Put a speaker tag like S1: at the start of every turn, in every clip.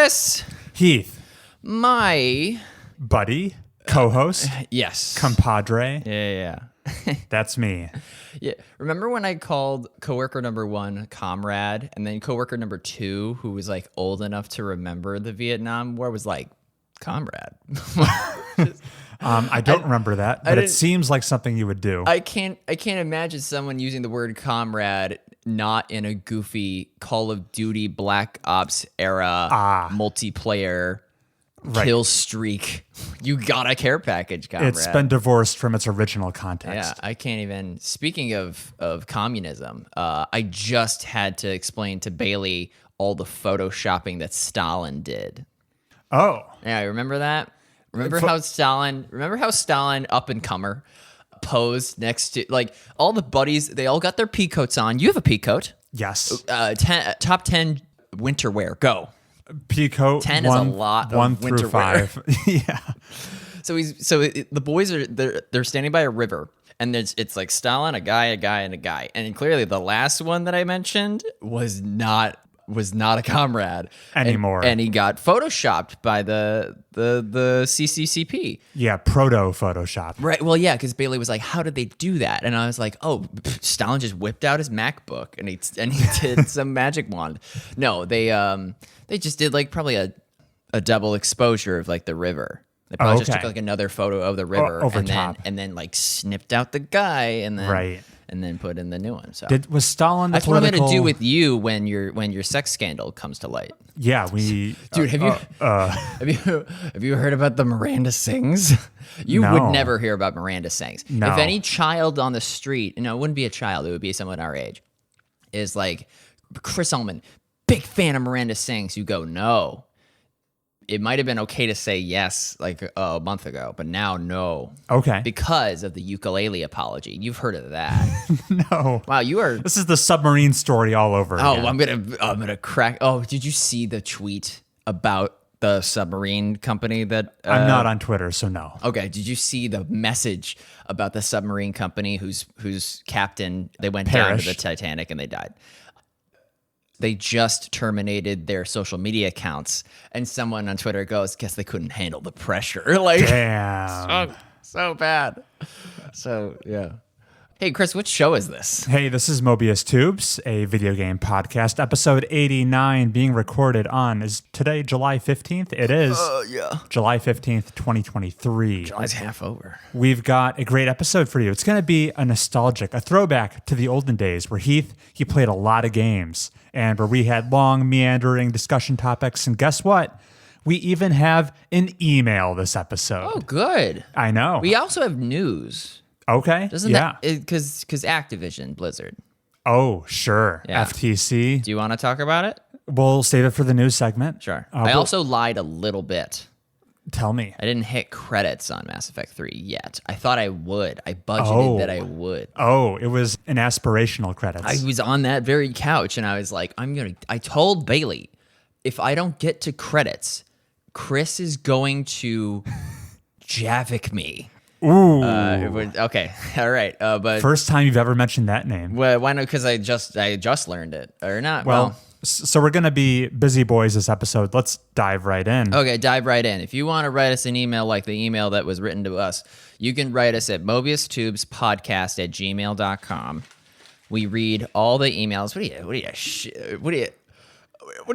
S1: Chris.
S2: Heath.
S1: My
S2: Buddy. Co-host.
S1: yes.
S2: Compadre.
S1: Yeah.
S2: That's me.
S1: Yeah. Remember when I called coworker number 1 comrade, and then coworker number 2, who was like old enough to remember the Vietnam War, was like comrade.
S2: I don't remember that, but it seems like something you would do.
S1: I can't imagine someone using the word comrade not in a goofy Call of Duty Black Ops era multiplayer kill streak. You got a care package, comrade.
S2: It's been divorced from its original context.
S1: Yeah, I can't even. Speaking of communism, I just had to explain to Bailey all the photoshopping that Stalin did.
S2: Oh,
S1: yeah, remember that? Remember how Stalin, up and comer, posed next to like all the buddies? They all got their pea coats on. You have a pea coat.
S2: Yes.
S1: Top 10 winter wear. Go.
S2: Pea coat.
S1: 10 is a lot.
S2: 1 through 5. Yeah.
S1: So the boys they're standing by a river, and it's like Stalin, a guy, and a guy, and clearly the last one that I mentioned was not a comrade
S2: anymore,
S1: and he got photoshopped by the CCCP.
S2: Yeah, proto Photoshop.
S1: Right. Well, yeah, because Bailey was like, "How did they do that?" And I was like, "Oh, Stalin just whipped out his MacBook and he did some magic wand." No, they just did like probably a double exposure of like the river. They probably just took like another photo of the river and then like snipped out the guy and then and then put in the new one. So
S2: was Stalin the
S1: That's what I'm going to do with you when your sex scandal comes to light.
S2: Yeah, we
S1: dude. Have you heard about the Miranda Sings? You would never hear about Miranda Sings.
S2: No.
S1: If any child on the street, it wouldn't be a child, it would be someone our age, is like, Chris Ullman, big fan of Miranda Sings, you go, no. It might have been okay to say yes like a month ago, but now no.
S2: Okay.
S1: Because of the ukulele apology. You've heard of that.
S2: No.
S1: Wow, you are.
S2: This is the submarine story all over again.
S1: I'm gonna crack. Oh, did you see the tweet about the submarine company that
S2: I'm not on Twitter, so no.
S1: Okay, did you see the message about the submarine company whose captain, they went down to the Titanic and they died? They just terminated their social media accounts, and someone on Twitter goes, "Guess they couldn't handle the pressure." Like,
S2: damn,
S1: so bad. So yeah. Hey, Chris, what show is this?
S2: Hey, this is Mobius Tubes, a video game podcast, episode 89, being recorded on, is today July 15th? It is. July 15th, 2023.
S1: July's half over.
S2: We've got a great episode for you. It's going to be a throwback to the olden days where he played a lot of games and where we had long, meandering discussion topics. And guess what? We even have an email this episode.
S1: Oh, good.
S2: I know.
S1: We also have news.
S2: Okay.
S1: Doesn't that because Activision Blizzard?
S2: Oh, sure. Yeah. FTC.
S1: Do you want to talk about it?
S2: We'll save it for the news segment.
S1: Sure. I also lied a little bit.
S2: Tell me.
S1: I didn't hit credits on Mass Effect 3 yet. I thought I would. I budgeted that I would.
S2: Oh, it was an aspirational credits.
S1: I was on that very couch and I was like, I told Bailey, if I don't get to credits, Chris is going to Javik me.
S2: Ooh.
S1: Okay. All right. But
S2: first time you've ever mentioned that name.
S1: Well, why not? Because I just learned it, or not?
S2: Well, so we're gonna be busy boys this episode. Let's dive right in.
S1: Okay, dive right in. If you want to write us an email like the email that was written to us, you can write us at mobiustubespodcast@gmail.com. We read all the emails. What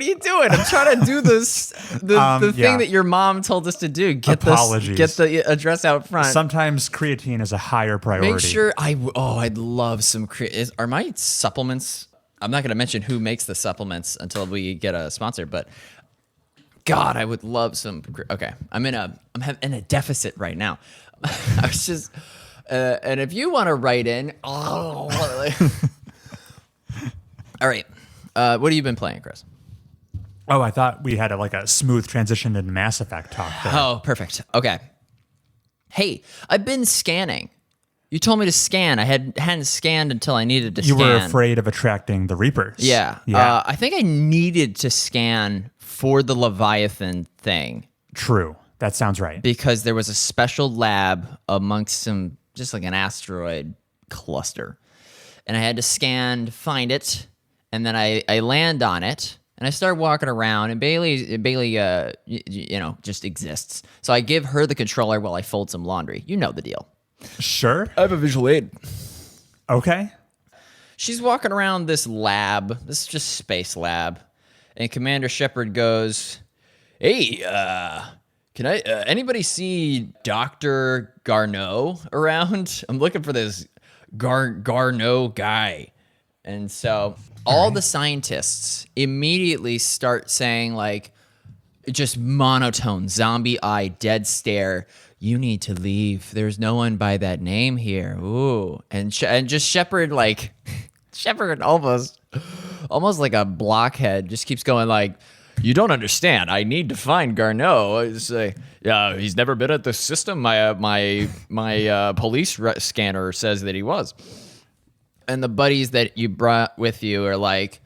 S1: are you doing? I'm trying to do this. The thing that your mom told us to do. Get the address out front.
S2: Sometimes creatine is a higher priority.
S1: Make sure I'd love some creatine. Are my supplements? I'm not going to mention who makes the supplements until we get a sponsor, but God, I would love some. Okay, I'm in a deficit right now. I was just, and if you want to write in, all right. What have you been playing, Chris?
S2: Oh, I thought we had a smooth transition into Mass Effect talk there.
S1: Oh, perfect. Okay. Hey, I've been scanning. You told me to scan. I hadn't scanned until I needed to scan.
S2: You were afraid of attracting the Reapers.
S1: Yeah. I think I needed to scan for the Leviathan thing.
S2: True. That sounds right.
S1: Because there was a special lab amongst just like an asteroid cluster. And I had to scan to find it. And then I land on it. And I start walking around, and Bailey, just exists. So I give her the controller while I fold some laundry. You know the deal.
S2: Sure.
S1: I have a visual aid.
S2: Okay.
S1: She's walking around this lab. This is just space lab. And Commander Shepard goes, "Hey, can anybody see Dr. Garneau around? I'm looking for this Garneau guy." And so all the scientists immediately start saying, like, just monotone, zombie eye, dead stare, "You need to leave. There's no one by that name here." Ooh. And just Shepard, like, Shepard almost like a blockhead, just keeps going like, "You don't understand. I need to find Garneau." I say, "Yeah, he's never been at the system. My police scanner says that he was." And the buddies that you brought with you are like,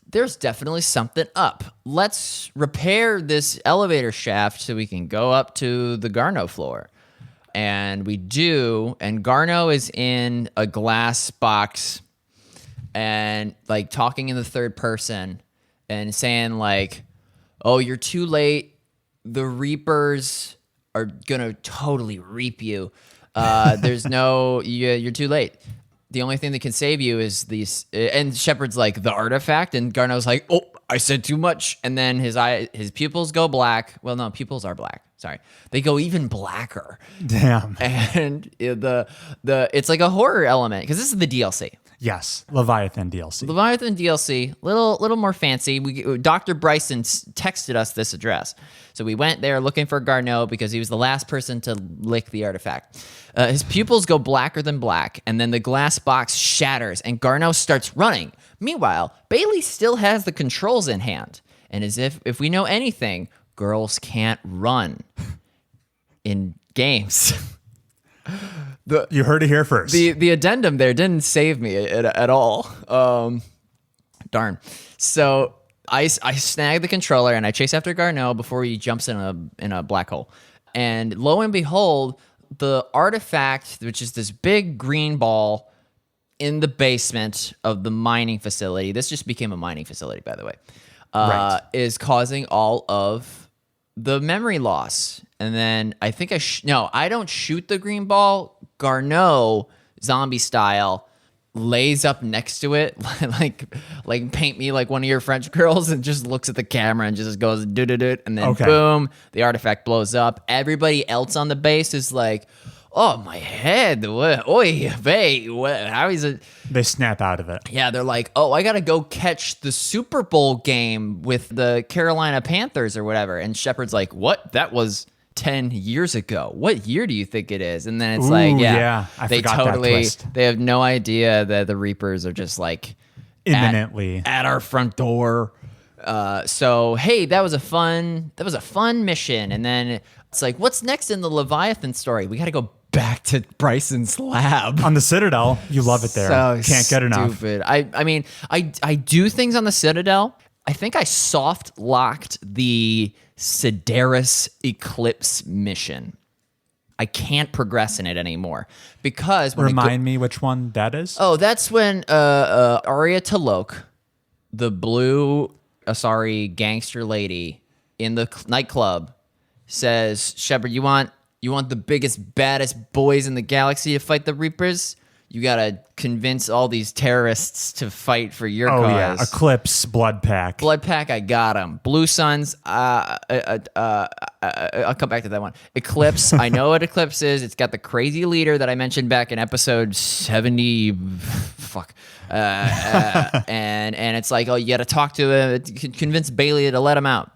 S1: "There's definitely something up. Let's repair this elevator shaft so we can go up to the Garneau floor." And we do, and Garneau is in a glass box and like talking in the third person and saying like, "Oh, you're too late. The Reapers are gonna totally reap you. You're too late. The only thing that can save you is these." And Shepard's like, "The artifact," and Garneau's like, "Oh, I said too much." And then his pupils go black. Well, no, pupils are black. Sorry, they go even blacker.
S2: Damn.
S1: And it's like a horror element because this is the DLC.
S2: Yes, Leviathan DLC.
S1: Leviathan DLC, little more fancy. Dr. Bryson texted us this address. So we went there looking for Garneau because he was the last person to lick the artifact. His pupils go blacker than black, and then the glass box shatters, and Garneau starts running. Meanwhile, Bailey still has the controls in hand. And as if we know anything, girls can't run in games.
S2: You heard it here first.
S1: The addendum there didn't save me at all. Darn. So I snag the controller and I chase after Garneau before he jumps in a black hole. And lo and behold, the artifact, which is this big green ball in the basement of the mining facility. This just became a mining facility, by the way.
S2: Right.
S1: Is causing all of the memory loss. And then I think I don't shoot the green ball. Garneau, zombie style, lays up next to it, like paint me like one of your French girls, and just looks at the camera and just goes do, and then boom, the artifact blows up. Everybody else on the base is like, "Oh, my head, oy vey, how is it?"
S2: They snap out of it.
S1: Yeah, they're like, "Oh, I gotta go catch the Super Bowl game with the Carolina Panthers or whatever." And Shepard's like, "What? That was 10 years ago. What year do you think it is?" And then it's I forgot that twist. They have no idea that the Reapers are just like
S2: imminently
S1: at our front door. So hey, that was a fun mission. And then it's like, what's next in the Leviathan story? We got to go back to Bryson's lab
S2: on the Citadel. You love it there.
S1: So
S2: can't get enough.
S1: Stupid. I mean, I do things on the Citadel. I think I soft locked the Sideris Eclipse mission. I can't progress in it anymore because
S2: remind me which one that is.
S1: Oh, that's when Arya Talok, the blue Asari gangster lady in the nightclub, says, "Shepard, you want the biggest, baddest boys in the galaxy to fight the Reapers? You gotta convince all these terrorists to fight for your cause."
S2: Yeah, Eclipse, Blood Pack.
S1: Blood Pack, I got him. Blue Suns, I'll come back to that one. Eclipse, I know what Eclipse is. It's got the crazy leader that I mentioned back in episode 70. And it's like, oh, you gotta talk to him, convince Bailey to let him out.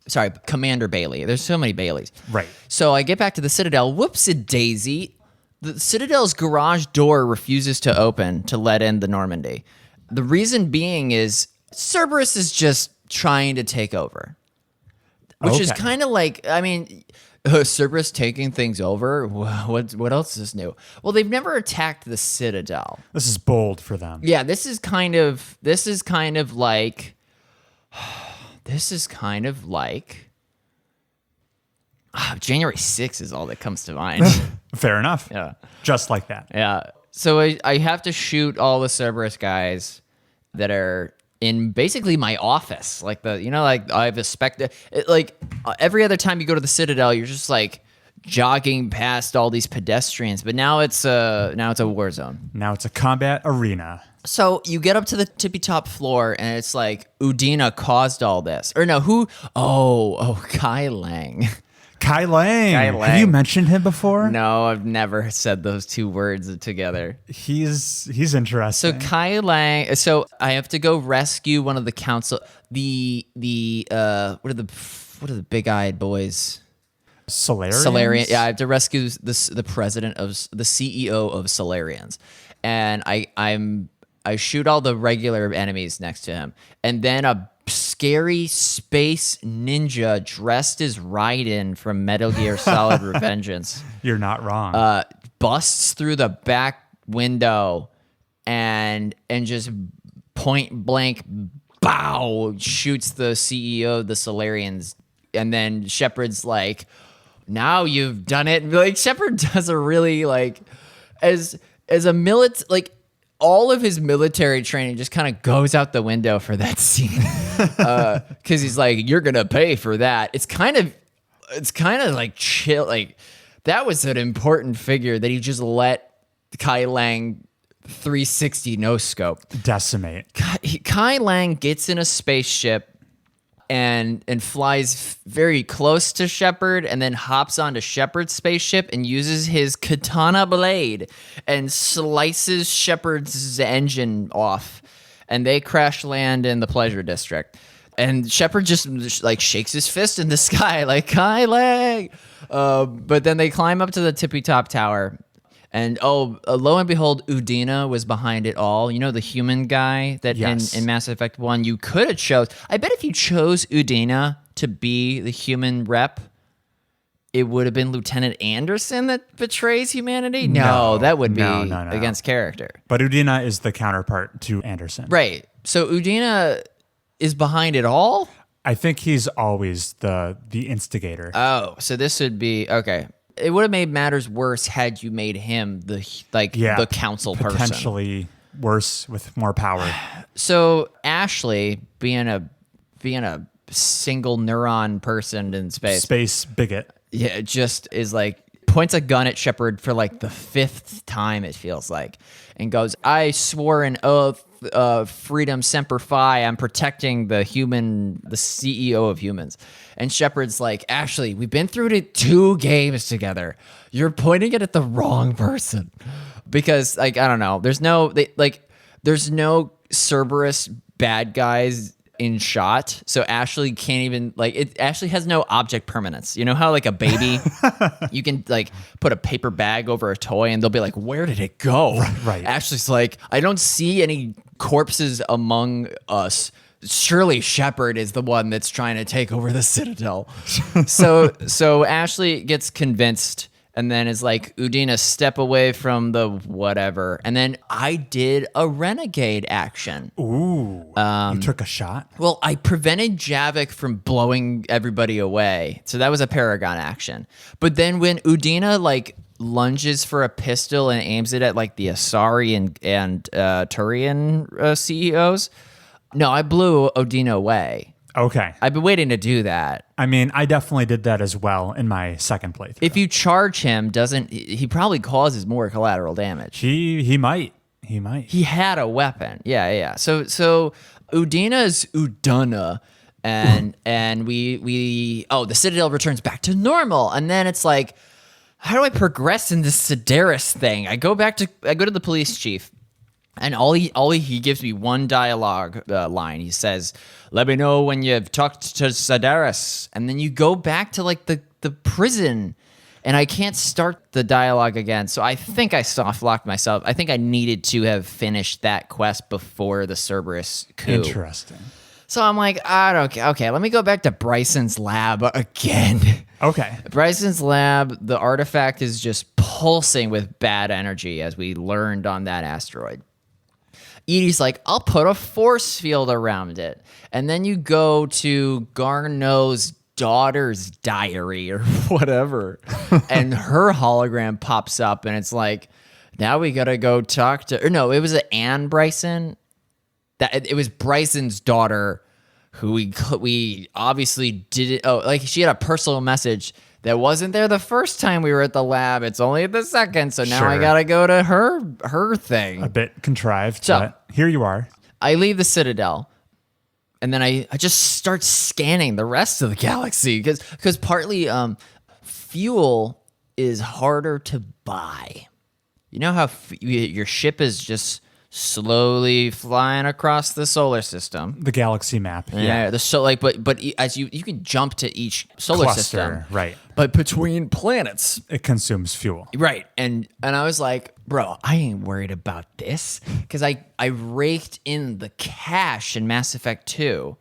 S1: Sorry, Commander Bailey. There's so many Baileys.
S2: Right.
S1: So I get back to the Citadel. Whoops-a-daisy. The Citadel's garage door refuses to open to let in the Normandy. The reason being is Cerberus is just trying to take over, which is kind of like, I mean, Cerberus taking things over. What else is new? Well, they've never attacked the Citadel.
S2: This is bold for them.
S1: Yeah, this is kind of like January 6th is all that comes to mind.
S2: Fair enough.
S1: Yeah.
S2: Just like that.
S1: Yeah. So I have to shoot all the Cerberus guys that are in basically my office. Like like I've expected like every other time you go to the Citadel, you're just like jogging past all these pedestrians, but now it's a war zone.
S2: Now it's a combat arena.
S1: So you get up to the tippy top floor, and it's like Udina caused all this, or no? Who? Oh, Kai Lang.
S2: Kai Lang. Have you mentioned him before?
S1: No, I've never said those two words together.
S2: He's interesting.
S1: So Kai Lang. So I have to go rescue one of the council. What are the big-eyed boys?
S2: Solarians?
S1: Yeah, I have to rescue the president of the CEO of Solarians, and I shoot all the regular enemies next to him, and then a scary space ninja dressed as Raiden from Metal Gear Solid Revengeance.
S2: You're not wrong.
S1: Busts through the back window and just point blank, bow, shoots the CEO of the Solarians, and then Shepard's like, now you've done it. Like Shepard does a really like as a all of his military training just kind of goes out the window for that scene. Cause he's like, you're gonna pay for that. It's kind of like chill. Like that was an important figure that he just let Kai Lang 360 no scope
S2: decimate.
S1: Kai Lang gets in a spaceship and flies very close to Shepard, and then hops onto Shepard's spaceship and uses his katana blade and slices Shepard's engine off, and they crash land in the pleasure district. And Shepard just like shakes his fist in the sky like Kai Lang. But then they climb up to the tippy top tower. And lo and behold, Udina was behind it all. You know, the human guy that in Mass Effect 1 you could have chose. I bet if you chose Udina to be the human rep, it would have been Lieutenant Anderson that betrays humanity. No, that would be against character.
S2: But Udina is the counterpart to Anderson.
S1: Right. So Udina is behind it all?
S2: I think he's always the instigator.
S1: Oh, so this would be okay. It would have made matters worse had you made him the council person.
S2: Potentially worse with more power.
S1: So Ashley, being a single neuron person in
S2: space bigot,
S1: just is like points a gun at Shepard for like the 5th time, it feels like, and goes, "I swore an oath, freedom semper fi. I'm protecting the CEO of humans." And Shepard's like, "Ashley, we've been through 2 games together. You're pointing it at the wrong person." Because like, I don't know, there's no Cerberus bad guys in shot, so Ashley can't even Ashley has no object permanence. You know how like a baby you can like put a paper bag over a toy and they'll be like, where did it go?
S2: Right. Ashley's
S1: like, I don't see any corpses among us. Surely Shepard is the one that's trying to take over the Citadel. So Ashley gets convinced and then is like, Udina, step away from the whatever. And then I did a renegade action.
S2: Ooh, you took a shot?
S1: Well, I prevented Javik from blowing everybody away. So that was a Paragon action. But then when Udina like lunges for a pistol and aims it at like the Asari and Turian CEOs, no, I blew Udina away.
S2: Okay.
S1: I've been waiting to do that.
S2: I mean, I definitely did that as well in my second playthrough.
S1: If you charge him, he probably causes more collateral damage.
S2: He might.
S1: He had a weapon. Yeah. So Udina's Udana, and we the Citadel returns back to normal, and then it's like, how do I progress in this Sedaris thing? I go to the police chief. And he gives me one dialogue line. He says, "Let me know when you've talked to Sedaris." And then you go back to like the prison, and I can't start the dialogue again. So I think I soft locked myself. I think I needed to have finished that quest before the Cerberus coup.
S2: Interesting.
S1: So I'm like, okay, let me go back to Bryson's lab again.
S2: Okay.
S1: Bryson's lab, the artifact is just pulsing with bad energy, as we learned on that asteroid. Edie's like, I'll put a force field around it. And then you go to Garneau's daughter's diary or whatever. And her hologram pops up and it's like, now we got to go talk to... Or no, it was Anne Bryson. that it was Bryson's daughter who we obviously did it. Oh, like she had a personal message that wasn't there the first time we were at the lab. It's only the second. So now I
S2: Sure.
S1: gotta go to her thing.
S2: A bit contrived,
S1: So-
S2: but here you are.
S1: I leave the Citadel, and then I just start scanning the rest of the galaxy because partly fuel is harder to buy. You know how your ship is just slowly flying across the solar system.
S2: The galaxy map.
S1: Yeah. But as you can jump to each solar
S2: Cluster,
S1: system,
S2: right.
S1: But between planets,
S2: It consumes fuel.
S1: right? And I was like, bro, I ain't worried about this because I raked in the cash in Mass Effect 2,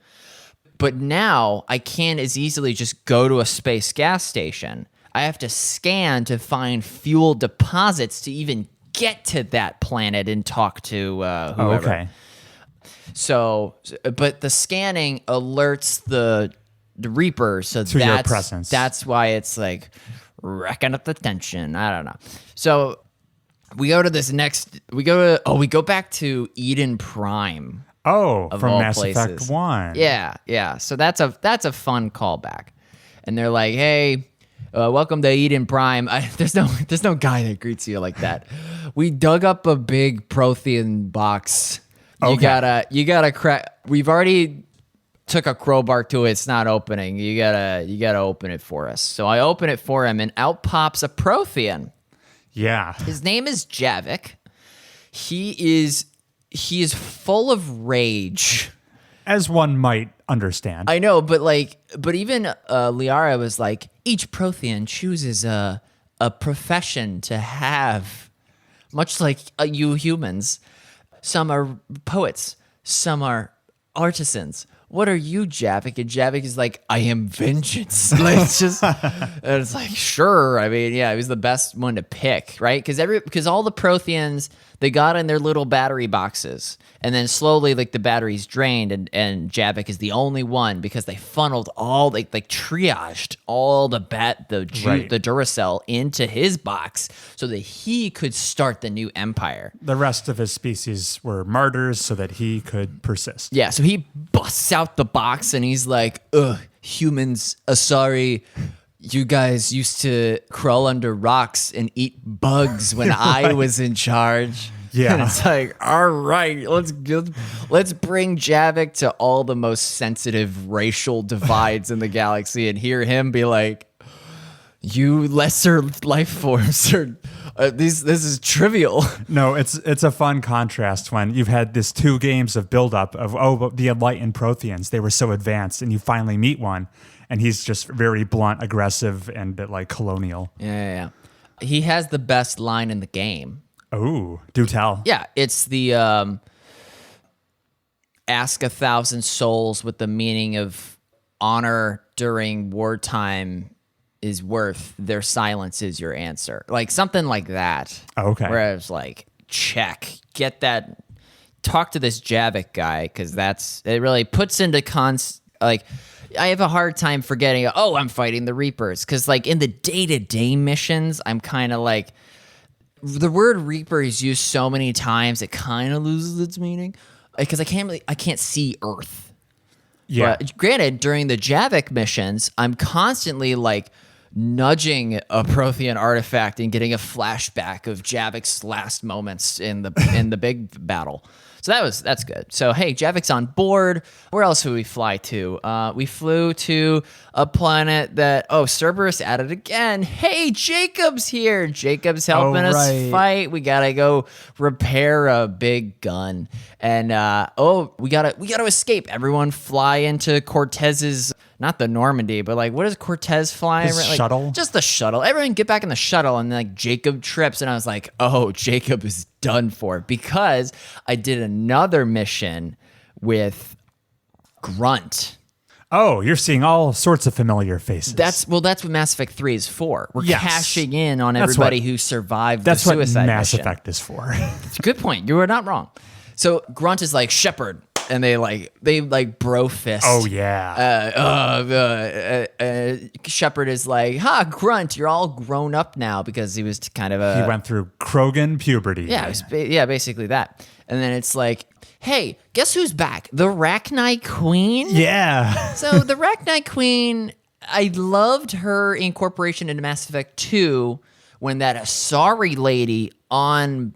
S1: but now I can't as easily just go to a space gas station. I have to scan to find fuel deposits to even get to that planet and talk to whoever.
S2: Oh, okay.
S1: So, but the scanning alerts the Reapers, so
S2: To your
S1: that's
S2: presence.
S1: That's why it's like wrecking up the tension. I don't know. So we go to this next. We go back to Eden Prime.
S2: Oh,
S1: Of
S2: from
S1: all
S2: Mass
S1: places.
S2: Effect 1.
S1: Yeah. So that's a fun callback, and they're like, "Hey, welcome to Eden Prime." There's no guy that greets you like that. We dug up a big Prothean box.
S2: Okay.
S1: You gotta crack. We've already took a crowbar to it. It's not opening. You gotta open it for us. So I open it for him, and out pops a Prothean.
S2: Yeah.
S1: His name is Javik. He is full of rage.
S2: As one might understand.
S1: I know, but even Liara was like, each Prothean chooses a profession to have, much like you humans. Some are poets, some are artisans. What are you, Javik? And Javik is like, I am vengeance. Like, it's just, and it's like, sure. I mean, yeah, he was the best one to pick, right? Because all the Protheans, they got in their little battery boxes, and then slowly, like, the batteries drained, and Javik is the only one because they funneled all, like triaged all the
S2: Right.
S1: Duracell into his box so that he could start the new empire.
S2: The rest of his species were martyrs so that he could persist.
S1: Yeah, so he busts out the box and he's like, ugh, humans, sorry. You guys used to crawl under rocks and eat bugs when I was in charge.
S2: Yeah.
S1: And it's like, all right, let's bring Javik to all the most sensitive racial divides in the galaxy and hear him be like, you lesser life forms are this is trivial.
S2: No, it's a fun contrast when you've had this 2 games of buildup of the enlightened Protheans, they were so advanced, and you finally meet one, and he's just very blunt, aggressive, and a bit like colonial.
S1: Yeah. He has the best line in the game.
S2: Oh, do tell.
S1: Yeah, it's the ask 1,000 souls what the meaning of honor during wartime is worth. Their silence is your answer. Like something like that.
S2: Okay.
S1: Where I was like, check, get that. Talk to this Javik guy because it really puts into like. I have a hard time forgetting. Oh, I'm fighting the Reapers because like in the day-to-day missions, I'm kind of like. The word Reaper is used so many times it kind of loses its meaning because I can't see Earth.
S2: Yeah.
S1: But granted, during the Javik missions, I'm constantly like nudging a Prothean artifact and getting a flashback of Javik's last moments in the big battle. So that's good. So hey, Javik's on board. Where else would we fly to? We flew to a planet that Cerberus added again. Hey, Jacob's here. Jacob's helping us
S2: right.
S1: fight. We gotta go repair a big gun, and we gotta escape. Everyone fly into Cortez's. Not the Normandy, but like, what is Cortez flying?
S2: His
S1: Like,
S2: shuttle?
S1: Just the shuttle. Everyone get back in the shuttle, and like Jacob trips, and I was like, oh, Jacob is done for because I did another mission with Grunt.
S2: Oh, you're seeing all sorts of familiar faces.
S1: That's what Mass Effect 3 is for. We're
S2: Yes.
S1: cashing in on
S2: That's
S1: everybody
S2: what-
S1: who survived
S2: That's
S1: the
S2: what
S1: suicide
S2: Mass
S1: mission.
S2: Effect is for.
S1: It's a good point. You were not wrong. So Grunt is like, Shepard, and they bro fist.
S2: Oh yeah.
S1: Shepard is like, "Ha, Grunt, you're all grown up now," because he was kind of
S2: He went through Krogan puberty.
S1: yeah, basically that. And then it's like, "Hey, guess who's back? The Rachni Queen."
S2: Yeah.
S1: So the Rachni Queen, I loved her incorporation into Mass Effect 2 when that Asari lady on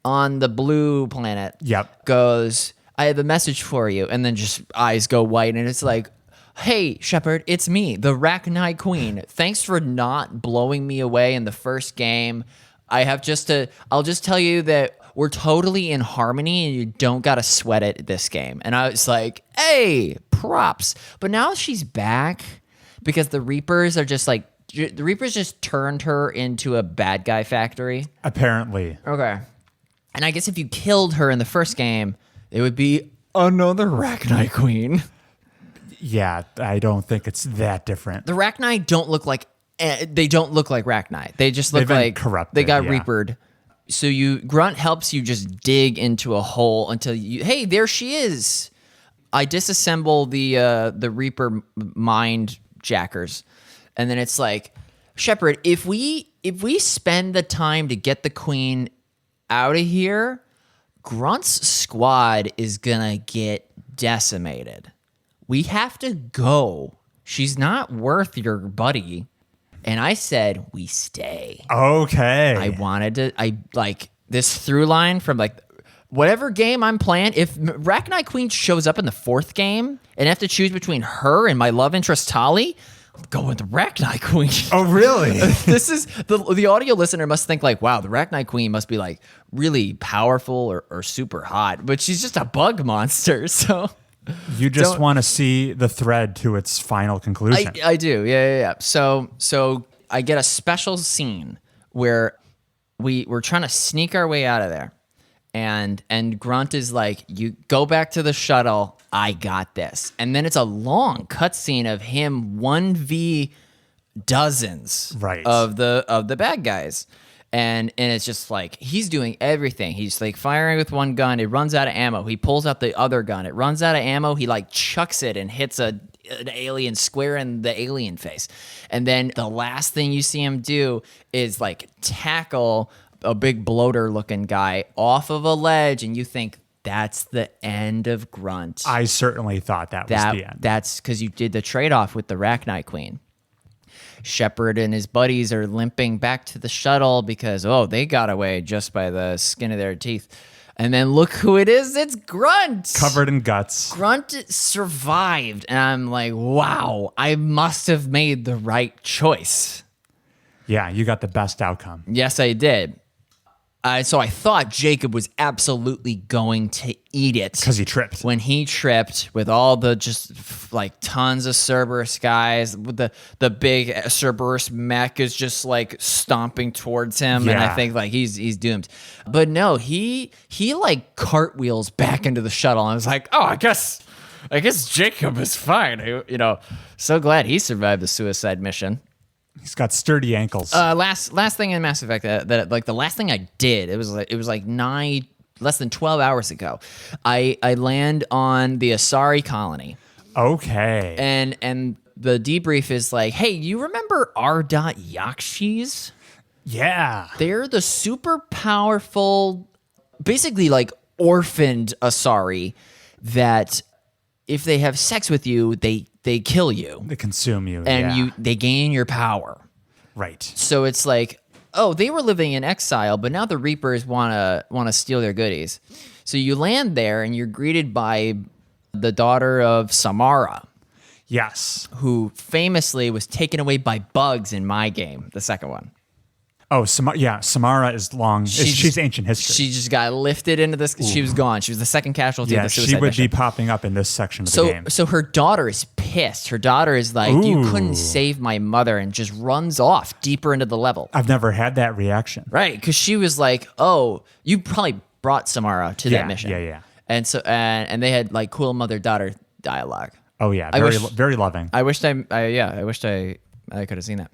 S1: the blue planet
S2: Yep.
S1: goes, "I have a message for you," and then just eyes go white, and it's like, "Hey, Shepard, it's me, the Rachni Queen. Thanks for not blowing me away in the first game. I'll just tell you that we're totally in harmony and you don't got to sweat it this game." And I was like, "Hey, props." But now she's back because the Reapers just turned her into a bad guy factory.
S2: Apparently.
S1: Okay. And I guess if you killed her in the first game, it would be another Rachni Queen.
S2: Yeah, I don't think it's that different.
S1: The Rachni don't look like Rachni. They just look
S2: They've been
S1: like
S2: corrupted,
S1: they got
S2: yeah.
S1: Reapered. So Grunt helps you just dig into a hole until hey, there she is. I disassemble the Reaper mind jackers, and then it's like, Shepard, if we spend the time to get the Queen out of here, Grunt's squad is gonna get decimated. We have to go. She's not worth your buddy. And I said, we stay.
S2: Okay.
S1: I like this through line from like whatever game I'm playing. If Rachni Queen shows up in the fourth game and I have to choose between her and my love interest Tali, I'm going with the Rachni Queen.
S2: Oh, really?
S1: This is the audio listener must think like, wow, the Rachni Queen must be like really powerful or super hot, but she's just a bug monster. So
S2: You just want to see the thread to its final conclusion.
S1: I do. Yeah. So I get a special scene where we're trying to sneak our way out of there. And Grunt is like, "You go back to the shuttle. I got this." And then it's a long cutscene of him 1v dozens
S2: Right.
S1: of the bad guys. And it's just like he's doing everything. He's like firing with one gun. It runs out of ammo. He pulls out the other gun. It runs out of ammo. He like chucks it and hits an alien square in the alien face. And then the last thing you see him do is like tackle a big bloater looking guy off of a ledge. And you think that's the end of Grunt.
S2: I certainly thought that was the end.
S1: That's because you did the trade-off with the Rachni Queen. Shepard and his buddies are limping back to the shuttle because, they got away just by the skin of their teeth. And then look who it is. It's Grunt.
S2: Covered in guts.
S1: Grunt survived. And I'm like, wow, I must have made the right choice.
S2: Yeah, you got the best outcome.
S1: Yes, I did. So I thought Jacob was absolutely going to eat it.
S2: Because he tripped.
S1: When he tripped with all the just like tons of Cerberus guys, with the big Cerberus mech is just like stomping towards him. And I
S2: Yeah.
S1: think like he's doomed. But no, he like cartwheels back into the shuttle. And I was like, oh, I guess Jacob is fine. So glad he survived the suicide mission.
S2: He's got sturdy ankles.
S1: Last thing in Mass Effect that like the last thing I did, it was like less than 12 hours ago. I land on the Asari colony.
S2: Okay.
S1: And the debrief is like, hey, you remember R.Yakshis?
S2: Yeah.
S1: They're the super powerful, basically like orphaned Asari that if they have sex with you, they kill you.
S2: They consume you.
S1: And
S2: yeah.
S1: they gain your power.
S2: Right.
S1: So it's like, they were living in exile, but now the Reapers want to steal their goodies. So you land there and you're greeted by the daughter of Samara,
S2: Yes.
S1: who famously was taken away by bugs in my game, the second one.
S2: Oh, Samara is long. She's ancient history.
S1: She just got lifted into this. She was gone. She was the second casualty of
S2: Yeah,
S1: the suicide
S2: she would
S1: mission.
S2: be popping up in this section of the game.
S1: So her daughter is pissed. Her daughter is like, you couldn't save my mother, and just runs off deeper into the level.
S2: I've never had that reaction.
S1: Right, because she was like, oh, you probably brought Samara to that mission.
S2: Yeah.
S1: And so and they had like cool mother-daughter dialogue.
S2: Oh yeah, very loving.
S1: I wished I could have seen that.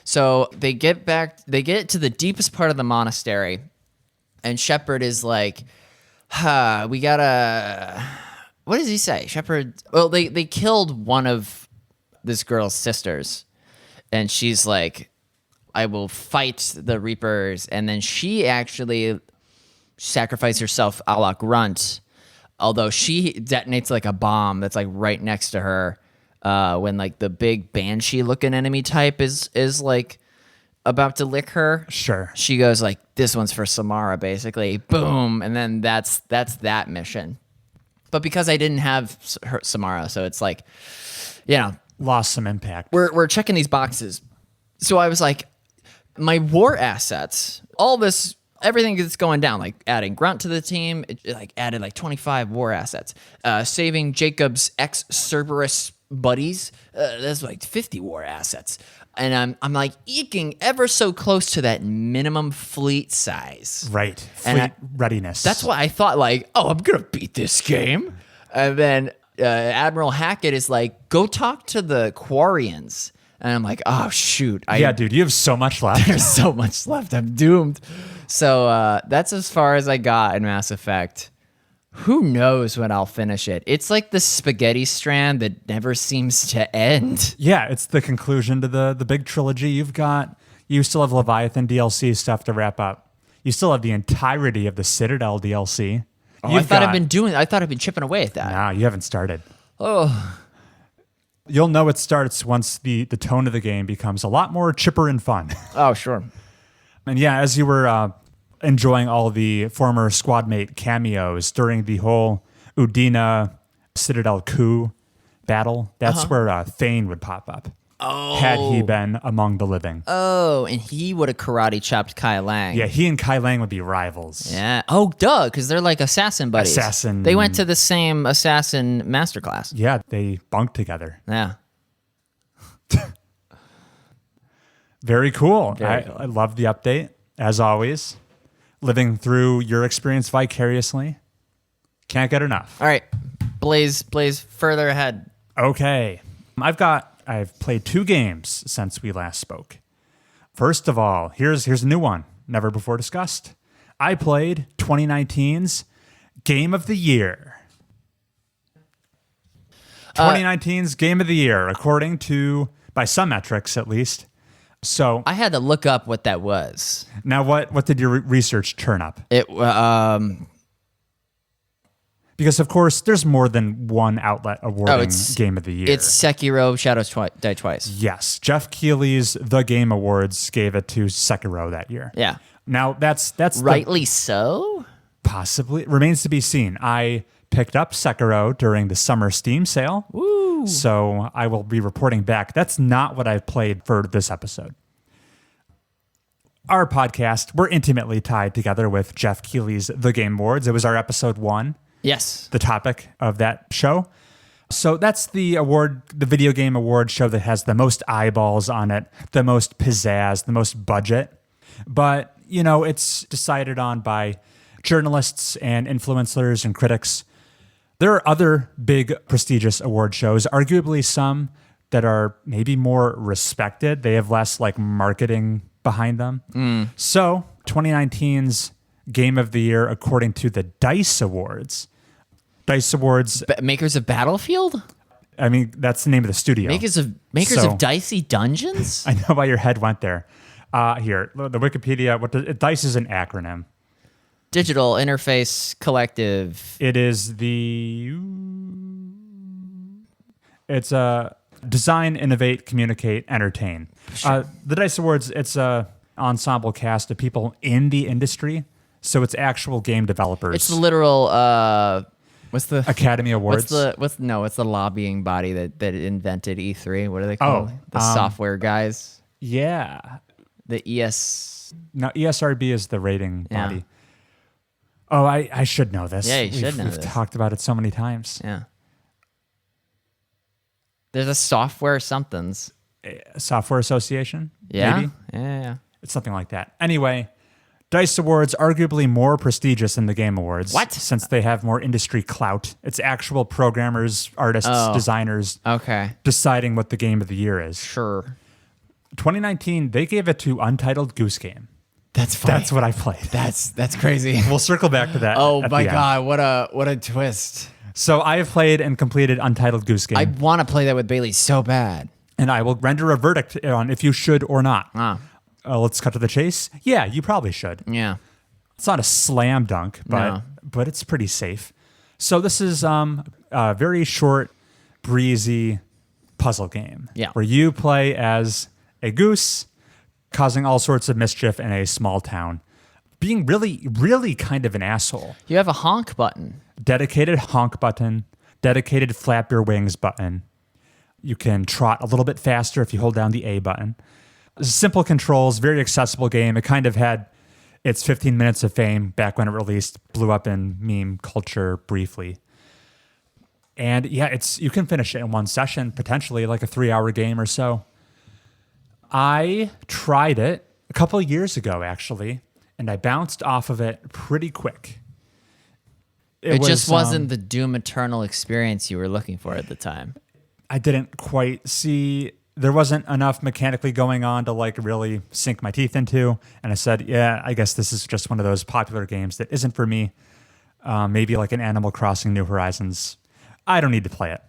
S1: So they get to the deepest part of the monastery, and Shepard is like, we gotta what does he say? Shepard. Well, they killed one of this girl's sisters, and she's like, I will fight the Reapers. And then she actually sacrificed herself a la Grunt, although she detonates like a bomb that's like right next to her when like the big banshee looking enemy type is like about to lick her.
S2: Sure.
S1: She goes like, this one's for Samara, basically. Boom. And then that's that mission. But because I didn't have Samara, so it's like,
S2: Lost some impact.
S1: We're checking these boxes. So I was like, my war assets, all this, everything that's going down, like adding Grunt to the team, it like added like 25 war assets. Saving Jacob's ex-Cerberus buddies, that's like 50 war assets. And I'm like eking ever so close to that minimum fleet size.
S2: Right. Fleet readiness.
S1: That's why I thought like, oh, I'm going to beat this game. And then Admiral Hackett is like, go talk to the Quarians. And I'm like, oh, shoot.
S2: Yeah, dude, you have so much left.
S1: There's so much left. I'm doomed. So that's as far as I got in Mass Effect. Who knows when I'll finish it? It's like the spaghetti strand that never seems to end.
S2: Yeah, it's the conclusion to the big trilogy. You still have Leviathan DLC stuff to wrap up. You still have the entirety of the Citadel DLC.
S1: Oh, I thought I've been chipping away at that.
S2: Nah, you haven't started.
S1: Oh.
S2: You'll know it starts once the tone of the game becomes a lot more chipper and fun.
S1: Oh, sure.
S2: And yeah, as you were enjoying all the former squad mate cameos during the whole Udina Citadel coup battle, that's where Thane would pop up.
S1: Oh.
S2: Had he been among the living.
S1: Oh, and he would have karate chopped Kai Lang.
S2: Yeah, he and Kai Lang would be rivals.
S1: Yeah. Oh, duh, because they're like assassin buddies.
S2: Assassin.
S1: They went to the same assassin masterclass.
S2: Yeah, they bunked together.
S1: Yeah.
S2: Very cool.
S1: Very cool.
S2: I love the update, as always. Living through your experience vicariously. Can't get enough.
S1: All right. Blaze further ahead.
S2: Okay. I've played 2 games since we last spoke. First of all, here's a new one, never before discussed. I played 2019's Game of the Year. 2019's Game of the Year, according to, by some metrics at least. So
S1: I had to look up what that was.
S2: now what did your research turn up?
S1: It
S2: Because, of course, there's more than one outlet awarding Game of the Year.
S1: It's Sekiro Shadows Die Twice.
S2: Yes. Jeff Keighley's The Game Awards gave it to Sekiro that year.
S1: Yeah.
S2: Now, that's
S1: Rightly so?
S2: possibly. It remains to be seen. I picked up Sekiro during the summer Steam sale.
S1: Woo.
S2: So I will be reporting back. That's not what I've played for this episode. Our podcast, we're intimately tied together with Jeff Keighley's The Game Awards. It was our episode 1.
S1: Yes.
S2: The topic of that show. So that's the award, the video game award show that has the most eyeballs on it, the most pizzazz, the most budget. But, it's decided on by journalists and influencers and critics. There are other big prestigious award shows, arguably some that are maybe more respected. They have less like marketing behind them. So 2019's Game of the Year, according to the DICE Awards. DICE Awards.
S1: Makers of Battlefield?
S2: I mean, that's the name of the studio.
S1: Makers of Dicey Dungeons?
S2: I know why your head went there. Here, the Wikipedia. DICE is an acronym.
S1: Digital Interface Collective.
S2: It is It's Design, Innovate, Communicate, Entertain.
S1: Sure.
S2: The DICE Awards, it's a ensemble cast of people in the industry. So it's actual game developers.
S1: It's the literal what's the
S2: Academy Awards?
S1: What's the lobbying body that invented E3? What are they called? The software guys.
S2: Yeah.
S1: The ES.
S2: No, ESRB is the rating body. Oh, I should know this.
S1: Yeah, you should know
S2: this. We've talked about it so many times.
S1: Yeah. There's a software somethings.
S2: Software Association?
S1: Yeah.
S2: Maybe?
S1: Yeah.
S2: It's something like that. Anyway, DICE Awards, arguably more prestigious than the Game Awards.
S1: What?
S2: Since they have more industry clout. It's actual programmers, artists, designers deciding what the Game of the Year is.
S1: Sure.
S2: 2019, they gave it to Untitled Goose Game.
S1: That's funny.
S2: That's what I played.
S1: That's crazy.
S2: We'll circle back to that.
S1: Oh my God, what a twist.
S2: So I have played and completed Untitled Goose Game,
S1: I want to play that with Bailey so bad.
S2: and I will render a verdict on if you should or not.
S1: Ah,
S2: Let's cut to the chase. Yeah, you probably should.
S1: yeah.
S2: It's not a slam dunk, but it's pretty safe. So this is a very short, breezy puzzle game.
S1: Yeah.
S2: Where you play as a goose, causing all sorts of mischief in a small town, being really, really kind of an asshole.
S1: You have a honk button.
S2: Dedicated honk button, dedicated flap your wings button. You can trot a little bit faster if you hold down the A button. Simple controls, very accessible game. It kind of had its 15 minutes of fame back when it released, blew up in meme culture briefly. And yeah, you can finish it in one session, potentially like a 3-hour game or so. I tried it a couple of years ago, actually, and I bounced off of it pretty quick.
S1: It just wasn't the Doom Eternal experience you were looking for at the time.
S2: I didn't quite see, there wasn't enough mechanically going on to like really sink my teeth into. And I said, yeah, I guess this is just one of those popular games that isn't for me. Maybe like an Animal Crossing New Horizons. I don't need to play it.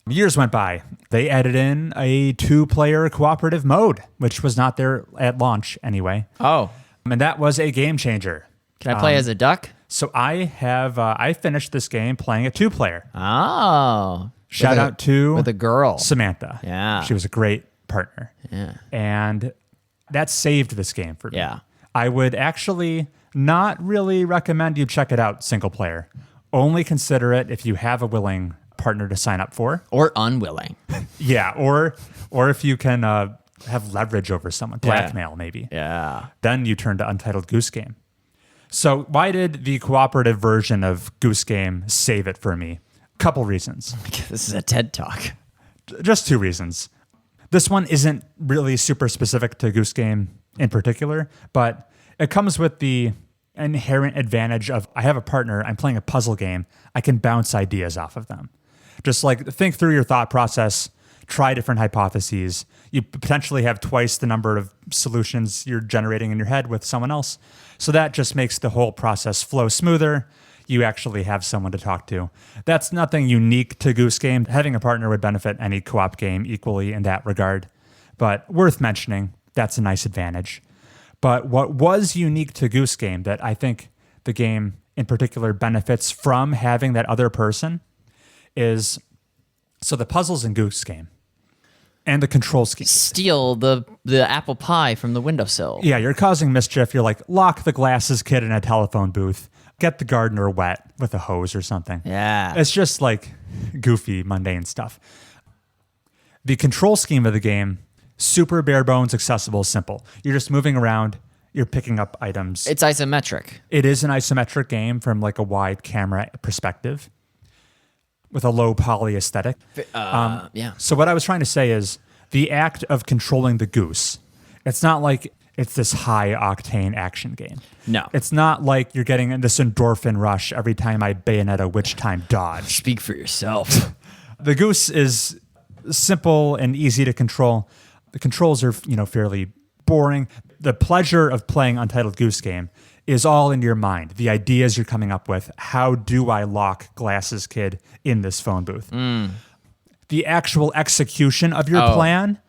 S2: Years went by. They added in a 2-player cooperative mode, which was not there at launch anyway.
S1: Oh.
S2: And that was a game changer.
S1: Can I play as a duck?
S2: So I finished this game playing a 2-player.
S1: Oh.
S2: Shout out to
S1: with a girl.
S2: Samantha.
S1: Yeah.
S2: She was a great partner.
S1: Yeah.
S2: And that saved this game for me.
S1: Yeah.
S2: I would actually not really recommend you check it out single player. Only consider it if you have a willing partner to sign up for.
S1: Or unwilling.
S2: Yeah. Or if you can have leverage over someone, blackmail maybe.
S1: Yeah.
S2: Then you turn to Untitled Goose Game. So why did the cooperative version of Goose Game save it for me? Couple reasons.
S1: This is a TED Talk.
S2: Just 2 reasons. This one isn't really super specific to Goose Game in particular, but it comes with the inherent advantage of I have a partner, I'm playing a puzzle game, I can bounce ideas off of them. Just like think through your thought process, try different hypotheses. You potentially have twice the number of solutions you're generating in your head with someone else. So that just makes the whole process flow smoother. You actually have someone to talk to. That's nothing unique to Goose Game. Having a partner would benefit any co-op game equally in that regard. But worth mentioning, that's a nice advantage. But what was unique to Goose Game that I think the game in particular benefits from having that other person is, so the puzzles in Goose Game and the control scheme.
S1: Steal the apple pie from the windowsill.
S2: Yeah, you're causing mischief. You're like, lock the glasses kid in a telephone booth. Get the gardener wet with a hose or something.
S1: Yeah.
S2: It's just like goofy, mundane stuff. The control scheme of the game, super bare bones, accessible, simple. You're just moving around. You're picking up items.
S1: It's isometric.
S2: It is an isometric game from like a wide camera perspective with a low poly aesthetic.
S1: Yeah.
S2: So what I was trying to say is the act of controlling the goose, it's not like it's this high octane action game.
S1: No.
S2: It's not like you're getting this endorphin rush every time I bayonet a witch time dodge.
S1: Speak for yourself.
S2: The goose is simple and easy to control. The controls are, fairly boring. The pleasure of playing Untitled Goose Game is all in your mind. The ideas you're coming up with. How do I lock Glasses Kid in this phone booth? The actual execution of your plan,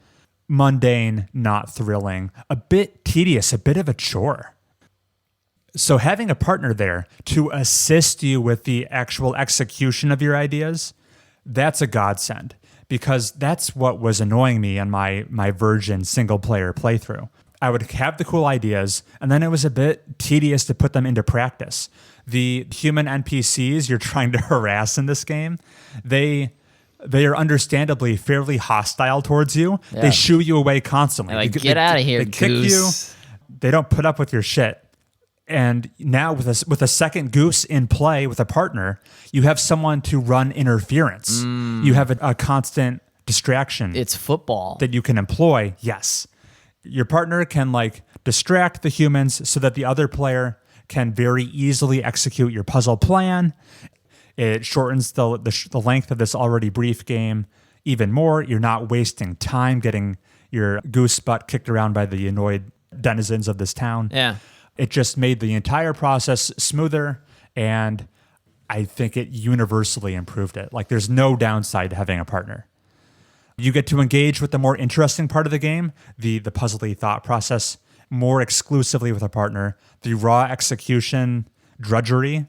S2: mundane, not thrilling, a bit tedious, a bit of a chore. So having a partner there to assist you with the actual execution of your ideas, that's a godsend, because that's what was annoying me on my Virgin single-player playthrough. I would have the cool ideas, and then it was a bit tedious to put them into practice. The human NPCs you're trying to harass in this game, they are understandably fairly hostile towards you. Yeah. They shoo you away constantly.
S1: Like, get out of here,
S2: They kick
S1: Goose.
S2: you. They don't put up with your shit. And now with a second Goose in play with a partner, you have someone to run interference. You have a constant distraction.
S1: It's football.
S2: That you can employ, yes. Your partner can distract the humans so that the other player can very easily execute your puzzle plan. It shortens the length of this already brief game even more. You're not wasting time getting your goose butt kicked around by the annoyed denizens of this town.
S1: Yeah.
S2: It just made the entire process smoother, and I think it universally improved it. Like there's no downside to having a partner. You get to engage with the more interesting part of the game, the puzzly thought process, more exclusively with a partner. The raw execution drudgery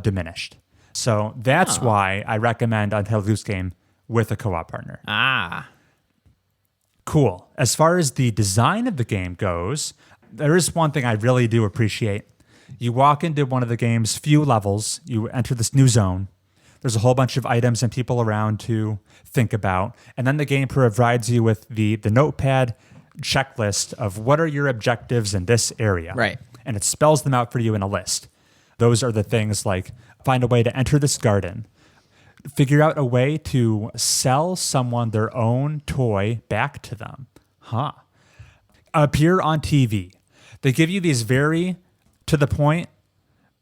S2: diminished. So that's why I recommend Untitled Goose Game with a co-op partner. Cool. As far as the design of the game goes, there is one thing I really do appreciate. You walk into one of the game's few levels, you enter this new zone. There's a whole bunch of items and people around to think about. And then the game provides you with the notepad checklist of what are your objectives in this area.
S1: Right.
S2: And it spells them out for you in a list. Those are the things like find a way to enter this garden, figure out a way to sell someone their own toy back to them. Appear on TV. They give you these very to the point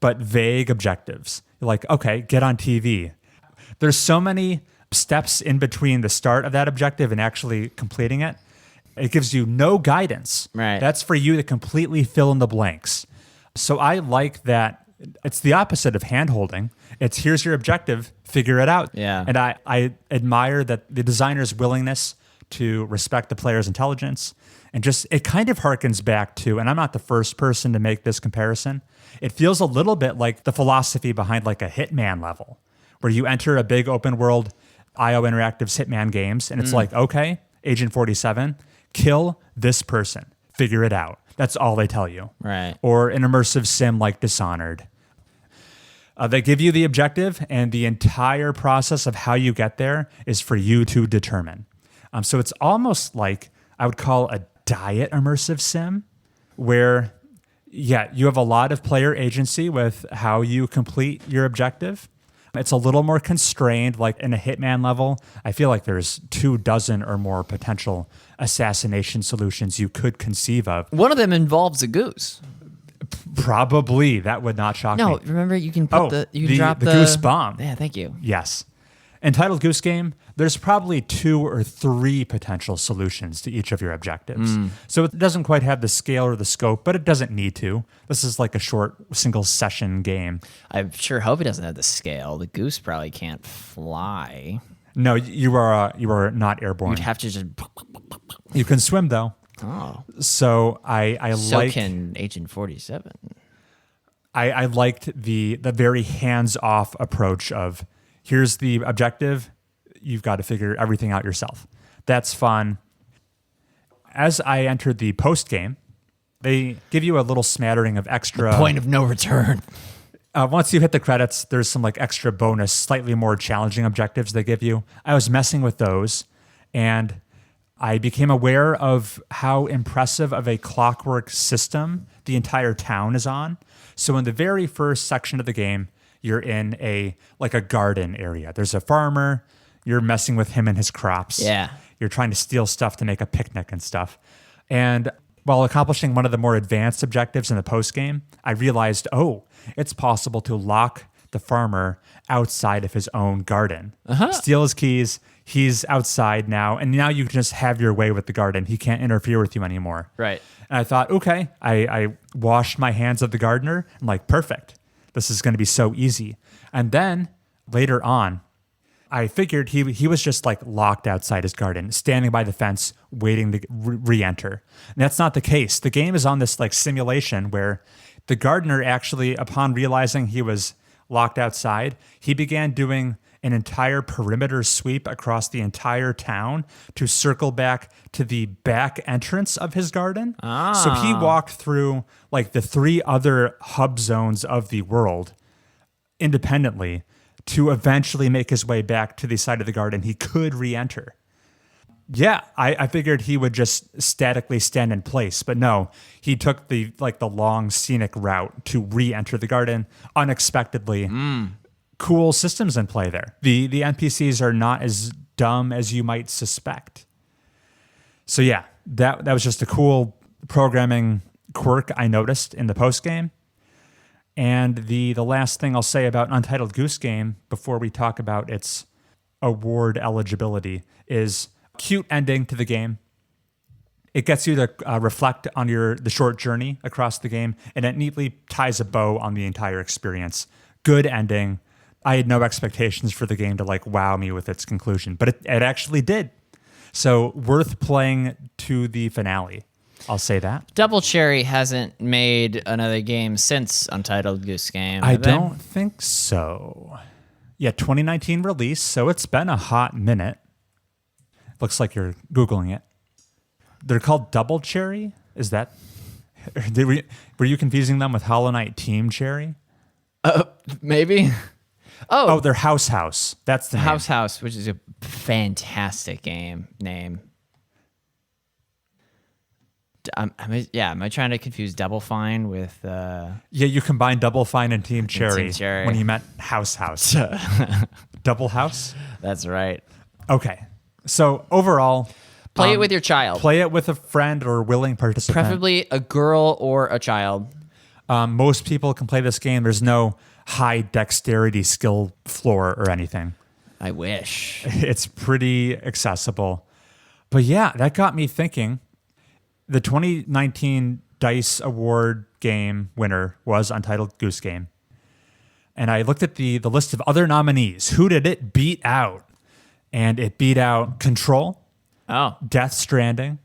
S2: but vague objectives. You're like, okay, get on TV. There's so many steps in between the start of that objective and actually completing it. It gives you no guidance.
S1: Right.
S2: That's for you to completely fill in the blanks. So I like that. It's the opposite of hand-holding. It's here's your objective, figure it out.
S1: Yeah.
S2: And I admire that the designer's willingness to respect the player's intelligence. And just, it kind of harkens back to, and I'm not the first person to make this comparison, it feels a little bit like the philosophy behind like a Hitman level, where you enter a big open world IO Interactive's Hitman games, and it's like, okay, Agent 47, kill this person, figure it out. That's all they tell you.
S1: Right.
S2: Or an immersive sim like Dishonored. They give you the objective, and the entire process of how you get there is for you to determine. So it's almost like I would call a diet immersive sim, where, yeah, you have a lot of player agency with how you complete your objective. It's a little more constrained, like in a Hitman level. I feel like there's 24 or more potential assassination solutions you could conceive of.
S1: One of them involves a goose.
S2: Probably. That would not shock me.
S1: No, remember you can put you can drop the
S2: Goose bomb.
S1: Yeah, thank you.
S2: Yes. Entitled Goose Game, there's probably 2 or 3 potential solutions to each of your objectives. So it doesn't quite have the scale or the scope, but it doesn't need to. This is like a short single session game.
S1: I sure hope it doesn't have the scale. The goose probably can't fly.
S2: No, you are not airborne.
S1: You'd have to just.
S2: You can swim though.
S1: Oh.
S2: So I
S1: So
S2: like
S1: can Agent 47.
S2: I liked the very hands-off approach of here's the objective, you've got to figure everything out yourself. That's fun. As I entered the post game, they give you a little smattering of extra
S1: Point of no return.
S2: Once you hit the credits, there's some like extra bonus, slightly more challenging objectives they give you. I was messing with those, and I became aware of how impressive of a clockwork system the entire town is on. So in the very first section of the game, you're in a garden area. There's a farmer. You're messing with him and his crops.
S1: Yeah.
S2: You're trying to steal stuff to make a picnic and stuff. And while accomplishing one of the more advanced objectives in the post game, I realized, it's possible to lock the farmer outside of his own garden. Steal his keys. He's outside now, and now you can just have your way with the garden. He can't interfere with you anymore.
S1: Right.
S2: And I thought, okay, I washed my hands of the gardener. I'm like, perfect. This is going to be so easy. And then later on, I figured he was just like locked outside his garden, standing by the fence, waiting to re-enter. And that's not the case. The game is on this like simulation where the gardener actually, upon realizing he was locked outside, he began doing an entire perimeter sweep across the entire town to circle back to the back entrance of his garden. So he walked through like the 3 other hub zones of the world independently to eventually make his way back to the side of the garden he could re-enter. Yeah, I figured he would just statically stand in place, but no, he took the long scenic route to re-enter the garden unexpectedly. Cool systems in play there. The NPCs are not as dumb as you might suspect. So yeah, that was just a cool programming quirk I noticed in the post game. And the last thing I'll say about Untitled Goose Game before we talk about its award eligibility is cute ending to the game. It gets you to reflect on the short journey across the game, and it neatly ties a bow on the entire experience. Good ending. I had no expectations for the game to like wow me with its conclusion, but it actually did. So worth playing to the finale. I'll say that.
S1: Double Cherry hasn't made another game since Untitled Goose Game.
S2: I don't think so. Yeah, 2019 release, so it's been a hot minute. Looks like you're Googling it. They're called Double Cherry? Is that... Were you confusing them with Hollow Knight Team Cherry?
S1: Maybe.
S2: Oh, they're House. That's the name.
S1: House, which is a fantastic game name. Am I trying to confuse Double Fine with...
S2: Yeah, you combined Double Fine and Team Cherry, when you meant House. Double House?
S1: That's right.
S2: Okay. So overall...
S1: Play it with your child.
S2: Play it with a friend or willing participant.
S1: Preferably a girl or a child.
S2: Most people can play this game. There's no high dexterity skill floor or anything.
S1: I wish.
S2: It's pretty accessible. But yeah, that got me thinking. The 2019 DICE Award game winner was Untitled Goose Game. And I looked at the list of other nominees. Who did it beat out? And it beat out Control, Death Stranding,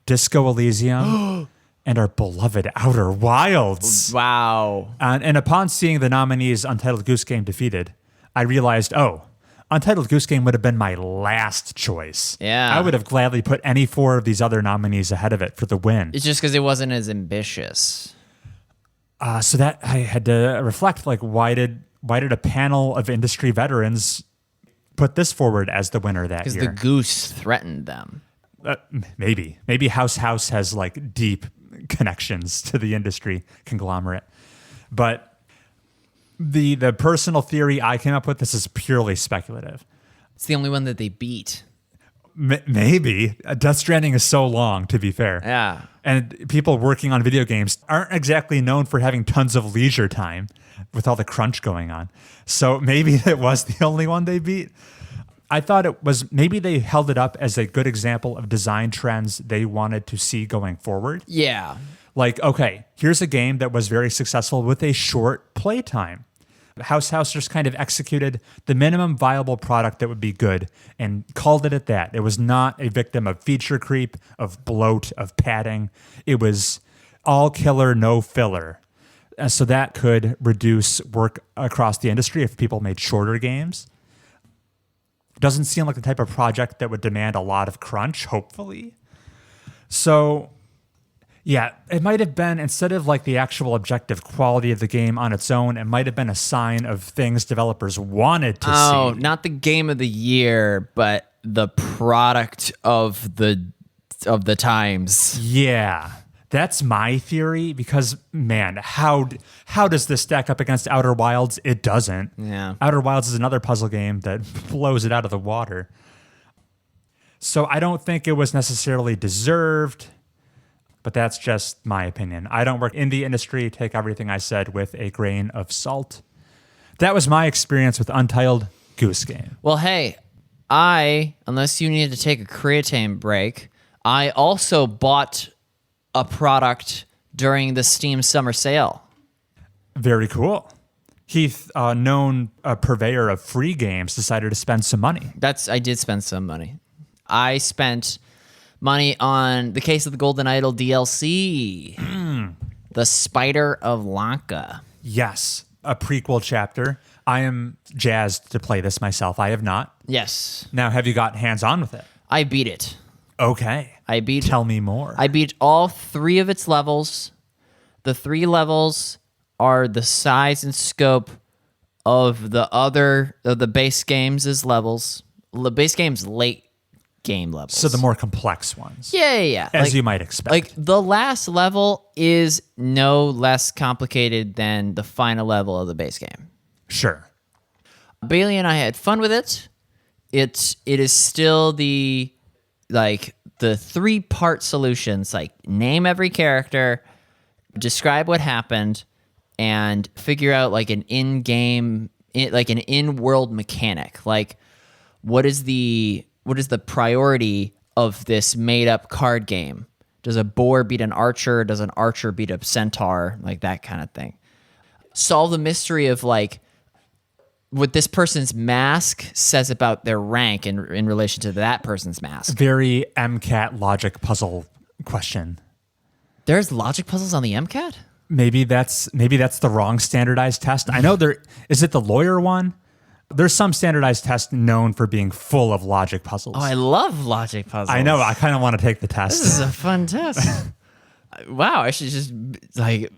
S2: Disco Elysium, and our beloved Outer Wilds.
S1: Wow.
S2: And upon seeing the nominees Untitled Goose Game defeated, I realized, Untitled Goose Game would have been my last choice.
S1: Yeah.
S2: I would have gladly put any 4 of these other nominees ahead of it for the win.
S1: It's just because it wasn't as ambitious.
S2: So that I had to reflect, like, why did a panel of industry veterans put this forward as the winner that year?
S1: Because the goose threatened them.
S2: Maybe House has like deep connections to the industry conglomerate. But the personal theory I came up with, this is purely speculative.
S1: It's the only one that they beat.
S2: Maybe. Death Stranding is so long, to be fair.
S1: Yeah.
S2: And people working on video games aren't exactly known for having tons of leisure time with all the crunch going on. So maybe it was the only one they beat. I thought it was, maybe they held it up as a good example of design trends they wanted to see going forward.
S1: Yeah.
S2: Like, okay, here's a game that was very successful with a short playtime. House just kind of executed the minimum viable product that would be good and called it at that. It was not a victim of feature creep, of bloat, of padding. It was all killer, no filler. So that could reduce work across the industry if people made shorter games. Doesn't seem like the type of project that would demand a lot of crunch, hopefully. So yeah, it might have been, instead of like the actual objective quality of the game on its own, it might have been a sign of things developers wanted to see.
S1: Oh, not the game of the year, but the product of the times.
S2: Yeah, that's my theory, because man, how does this stack up against Outer Wilds? It doesn't.
S1: Yeah.
S2: Outer Wilds is another puzzle game that blows it out of the water. So I don't think it was necessarily deserved. But that's just my opinion. I don't work in the industry. Take everything I said with a grain of salt. That was my experience with Untitled Goose Game.
S1: Well, hey, unless you needed to take a creatine break, I also bought a product during the Steam Summer Sale.
S2: Very cool. Heath, known purveyor of free games, decided to spend some money.
S1: I did spend some money. I spent money on the Case of the Golden Idol DLC. The Spider of Lanka.
S2: Yes, a prequel chapter. I am jazzed to play this myself. I have not.
S1: Yes.
S2: Now, have you got hands-on with it?
S1: I beat it.
S2: Okay. Tell me more.
S1: I beat all 3 of its levels. The 3 levels are the size and scope of the base game's levels. The base game's late game levels.
S2: So the more complex ones.
S1: Yeah.
S2: As you might expect.
S1: Like, the last level is no less complicated than the final level of the base game.
S2: Sure.
S1: Bailey and I had fun with it. It is still the 3-part solutions, like name every character, describe what happened, and figure out like an in-game, like an in-world mechanic. Like, what is the priority of this made-up card game? Does a boar beat an archer? Does an archer beat a centaur? Like that kind of thing. Solve the mystery of like, what this person's mask says about their rank in relation to that person's mask.
S2: Very MCAT logic puzzle question.
S1: There's logic puzzles on the MCAT?
S2: Maybe that's the wrong standardized test. I know is it the lawyer one? There's some standardized test known for being full of logic puzzles.
S1: Oh, I love logic puzzles.
S2: I know. I kind of want to take the test.
S1: This is a fun test. Wow, I should just like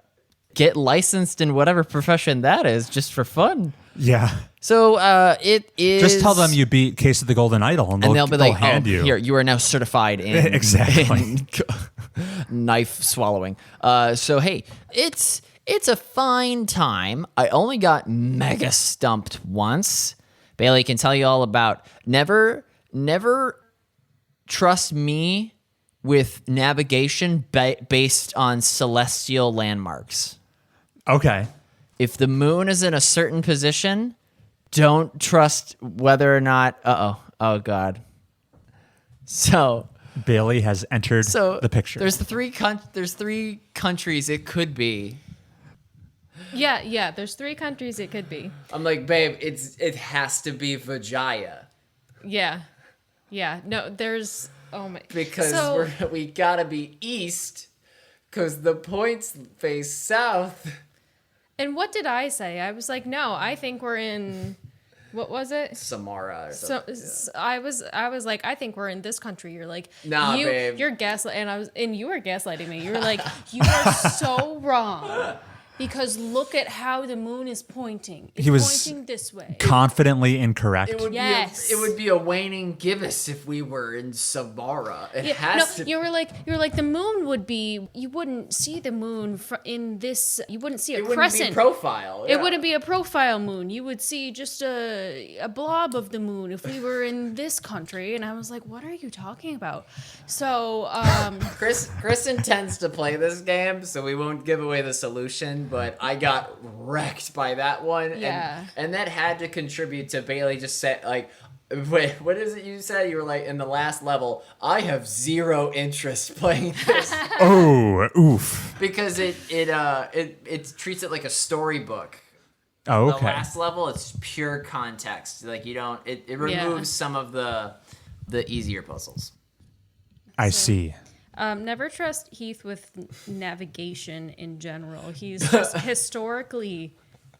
S1: get licensed in whatever profession that is just for fun.
S2: Yeah.
S1: So it is.
S2: Just tell them you beat Case of the Golden Idol, and
S1: they'll be like,
S2: hand you.
S1: Here, you are now certified in
S2: Exactly.
S1: in knife swallowing. So hey, it's a fine time. I only got mega stumped once. Bailey can tell you all about. Never trust me with navigation based on celestial landmarks.
S2: Okay.
S1: If the moon is in a certain position, don't trust whether or not. Oh God. So
S2: Bailey has entered the picture.
S1: There's three countries it could be.
S3: Yeah. There's 3 countries it could be.
S1: I'm like, babe, it has to be Vijaya.
S3: Yeah. No, there's. Oh my.
S1: Because we gotta be east, because the points face south.
S3: And what did I say? I was like, no, I think we're in. What was it?
S1: Samara or something.
S3: So I was like, I think we're in this country. You're like,
S1: nah, babe.
S3: You're gaslighting, and you were gaslighting me. You were like, you are so wrong. Because look at how the moon is pointing. It's
S2: He was
S3: pointing this way.
S2: confidently incorrect.
S1: It would be a waning gibbous if we were in Samara.
S3: You were like the moon would be. You wouldn't see the moon in this. You wouldn't see a crescent.
S1: It wouldn't be profile.
S3: It wouldn't be a profile moon. You would see just a blob of the moon if we were in this country. And I was like, what are you talking about? So
S1: Chris intends to play this game, so we won't give away the solution. But I got wrecked by that one.
S3: Yeah.
S1: And that had to contribute to Bailey just said, like, wait, what is it you said? You were like, in the last level, I have zero interest playing this.
S2: Oh, oof.
S1: Because it treats it like a storybook.
S2: Oh,
S1: The
S2: okay.
S1: last level, it's pure context. Like, you don't, it removes some of the easier puzzles.
S2: I see.
S3: never trust Heath with navigation in general. He's just historically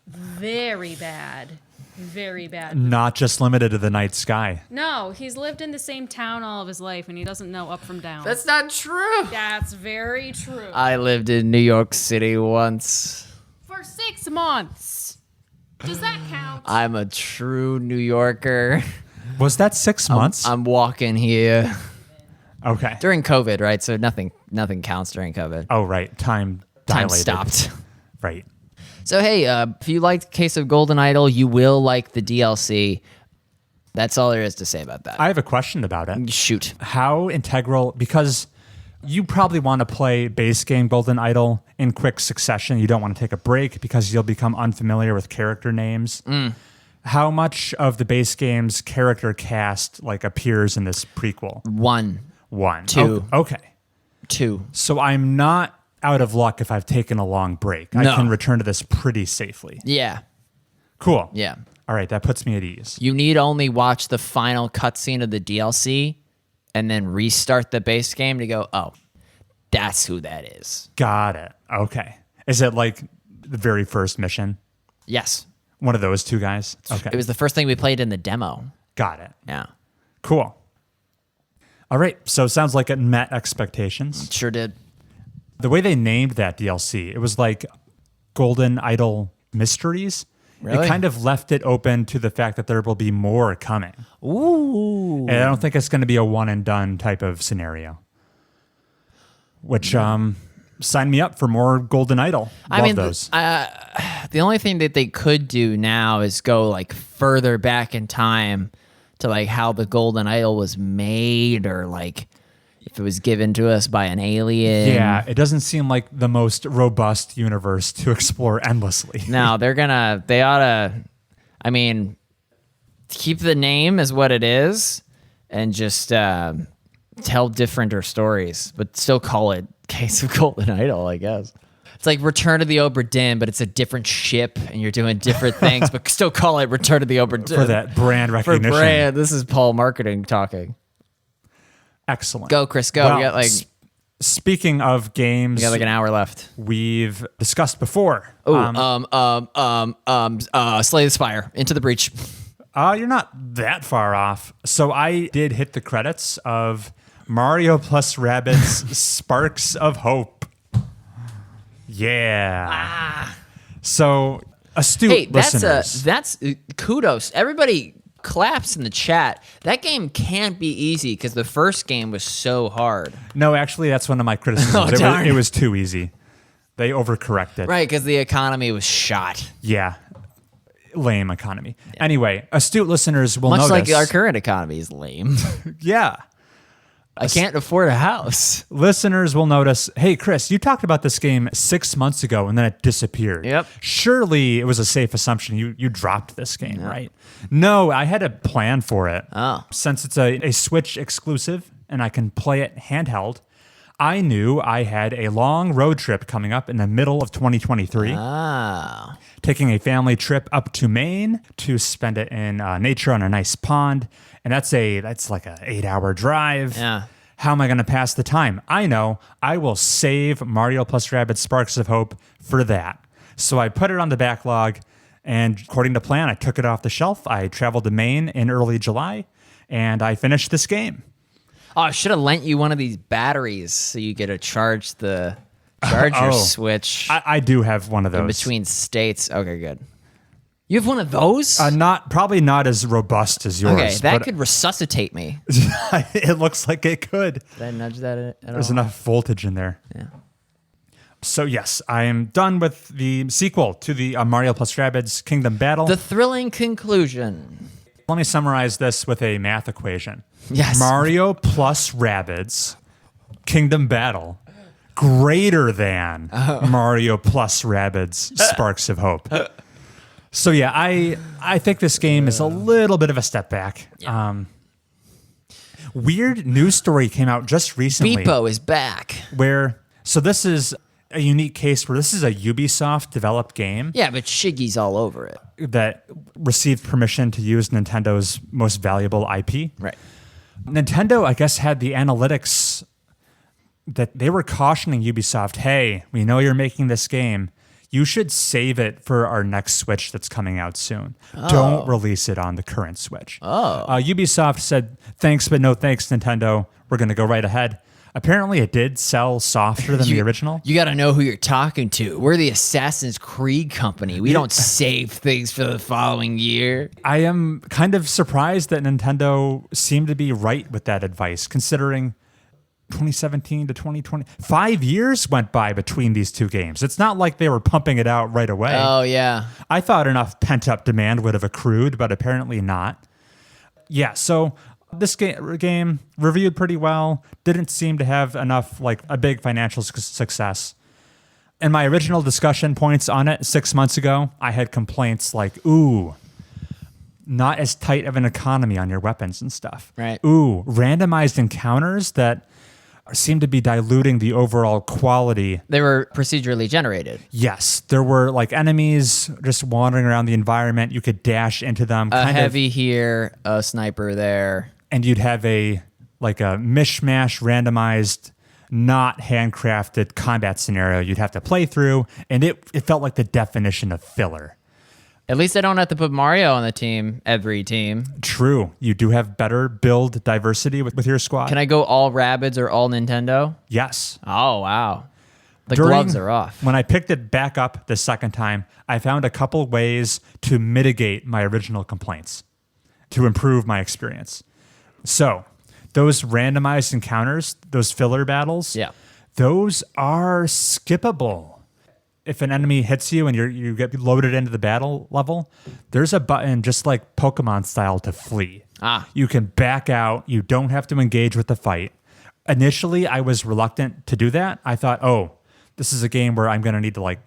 S3: very bad. Very bad.
S2: Not just limited to the night sky.
S3: No, he's lived in the same town all of his life, and he doesn't know up from down.
S1: That's not true.
S3: That's very true.
S1: I lived in New York City once.
S3: For 6 months. Does that count?
S1: I'm a true New Yorker.
S2: Was that 6 months?
S1: I'm walking here.
S2: Okay.
S1: During COVID, right? So nothing counts during COVID.
S2: Oh, right. Time dilated.
S1: Time stopped.
S2: Right.
S1: So, hey, if you liked Case of Golden Idol, you will like the DLC. That's all there is to say about that.
S2: I have a question about it.
S1: Shoot.
S2: How integral, because you probably want to play base game Golden Idol in quick succession. You don't want to take a break because you'll become unfamiliar with character names. How much of the base game's character cast appears in this prequel?
S1: One. Two.
S2: Okay.
S1: 2.
S2: So I'm not out of luck if I've taken a long break.
S1: No.
S2: I can return to this pretty safely.
S1: Yeah.
S2: Cool.
S1: Yeah.
S2: All right, that puts me at ease.
S1: You need only watch the final cutscene of the DLC and then restart the base game to go, oh, that's who that is.
S2: Got it. Okay. Is it like the very first mission?
S1: Yes.
S2: One of those two guys? Okay.
S1: It was the first thing we played in the demo.
S2: Got it.
S1: Yeah.
S2: Cool. All right, so it sounds like it met expectations.
S1: Sure did.
S2: The way they named that DLC, it was like Golden Idol Mysteries.
S1: Really?
S2: It kind of left it open to the fact that there will be more coming.
S1: Ooh.
S2: And I don't think it's going to be a one and done type of scenario. Which, sign me up for more Golden Idol. Love those.
S1: The only thing that they could do now is go further back in time to how the Golden Idol was made, or if it was given to us by an alien.
S2: Yeah, it doesn't seem like the most robust universe to explore endlessly.
S1: No, they ought to, keep the name as what it is and just tell differenter stories, but still call it Case of Golden Idol, I guess. It's like Return to the Obra Dinn, but it's a different ship, and you're doing different things, but still call it Return to the Obra Dinn.
S2: For that brand recognition.
S1: For brand. This is Paul marketing talking.
S2: Excellent.
S1: Go, Chris, go.
S2: Well,
S1: We got like
S2: speaking of games,
S1: an hour left.
S2: we've discussed before.
S1: Slay the Spire, Into the Breach.
S2: You're not that far off. So I did hit the credits of Mario plus Rabbids Sparks of Hope. Yeah. So astute
S1: Hey,
S2: listeners.
S1: that's kudos. Everybody claps in the chat. That game can't be easy because the first game was so hard.
S2: No, actually, that's one of my criticisms.
S1: Oh, darn.
S2: It was too easy. They overcorrected.
S1: Right, because the economy was shot.
S2: Yeah. Lame economy. Anyway, astute listeners will
S1: Much
S2: notice.
S1: like our current economy is lame.
S2: Yeah.
S1: I can't afford a house.
S2: Listeners will notice, hey, Chris, you talked about this game 6 months ago and then it disappeared.
S1: Yep.
S2: Surely it was a safe assumption you dropped this game, right? No, I had a plan for it.
S1: Oh.
S2: Since it's a Switch exclusive and I can play it handheld, I knew I had a long road trip coming up in the middle of 2023.
S1: Ah.
S2: Taking a family trip up to Maine to spend it in nature on a nice pond. And that's like an 8-hour drive.
S1: Yeah.
S2: How am I going to pass the time? I know. I will save Mario plus Rabbids Sparks of Hope for that. So I put it on the backlog, and according to plan, I took it off the shelf. I traveled to Maine in early July, and I finished this game.
S1: Oh, I should have lent you one of these batteries so you get to charge your Switch
S2: I do have one of those.
S1: in between states. Okay, good. You have one of those?
S2: Probably not as robust as yours.
S1: Okay, that
S2: but
S1: could resuscitate me.
S2: it looks like it could.
S1: Did I nudge that at all?
S2: There's enough voltage in there.
S1: Yeah.
S2: So yes, I am done with the sequel to the Mario plus Rabbids Kingdom Battle.
S1: The thrilling conclusion.
S2: Let me summarize this with a math equation.
S1: Yes.
S2: Mario plus Rabbids Kingdom Battle greater than Mario plus Rabbids Sparks of Hope. So yeah, I think this game is a little bit of a step back.
S1: Yeah.
S2: Weird news story came out just recently.
S1: Beepo is back.
S2: So this is a unique case where this is a Ubisoft developed game
S1: Yeah, but Shiggy's all over it.
S2: that received permission to use Nintendo's most valuable IP.
S1: Right.
S2: Nintendo, I guess, had the analytics that they were cautioning Ubisoft, hey, we know you're making this game. You should save it for our next Switch that's coming out soon. Don't release it on the current Switch. Ubisoft said, thanks, but no thanks, Nintendo. We're going to go right ahead. Apparently, it did sell softer than the original.
S1: You got to know who you're talking to. We're the Assassin's Creed company. We don't save things for the following year.
S2: I am kind of surprised that Nintendo seemed to be right with that advice, considering 2017 to 2020. 5 years went by between these two games. It's not like they were pumping it out right away.
S1: Oh, yeah.
S2: I thought enough pent-up demand would have accrued, but apparently not. Yeah, so this game reviewed pretty well. Didn't seem to have enough, like, a big financial success. In my original discussion points on it 6 months ago, I had complaints like, ooh, not as tight of an economy on your weapons and stuff.
S1: Right.
S2: Ooh, randomized encounters that seem to be diluting the overall quality.
S1: They were procedurally generated.
S2: Yes, there were like enemies just wandering around the environment. You could dash into them.
S1: A heavy here, a sniper there.
S2: And you'd have a mishmash randomized, not handcrafted combat scenario you'd have to play through. And it felt like the definition of filler.
S1: At least I don't have to put Mario on the team, every team.
S2: True. You do have better build diversity with your squad.
S1: Can I go all Rabbids or all Nintendo?
S2: Yes.
S1: Oh, wow. The gloves are off.
S2: When I picked it back up the second time, I found a couple ways to mitigate my original complaints, to improve my experience. So, those randomized encounters, those filler battles,
S1: Yeah.
S2: those are skippable. If an enemy hits you and you get loaded into the battle level, there's a button just like Pokemon style to flee. You can back out. You don't have to engage with the fight. Initially, I was reluctant to do that. I thought, oh, this is a game where I'm going to need to like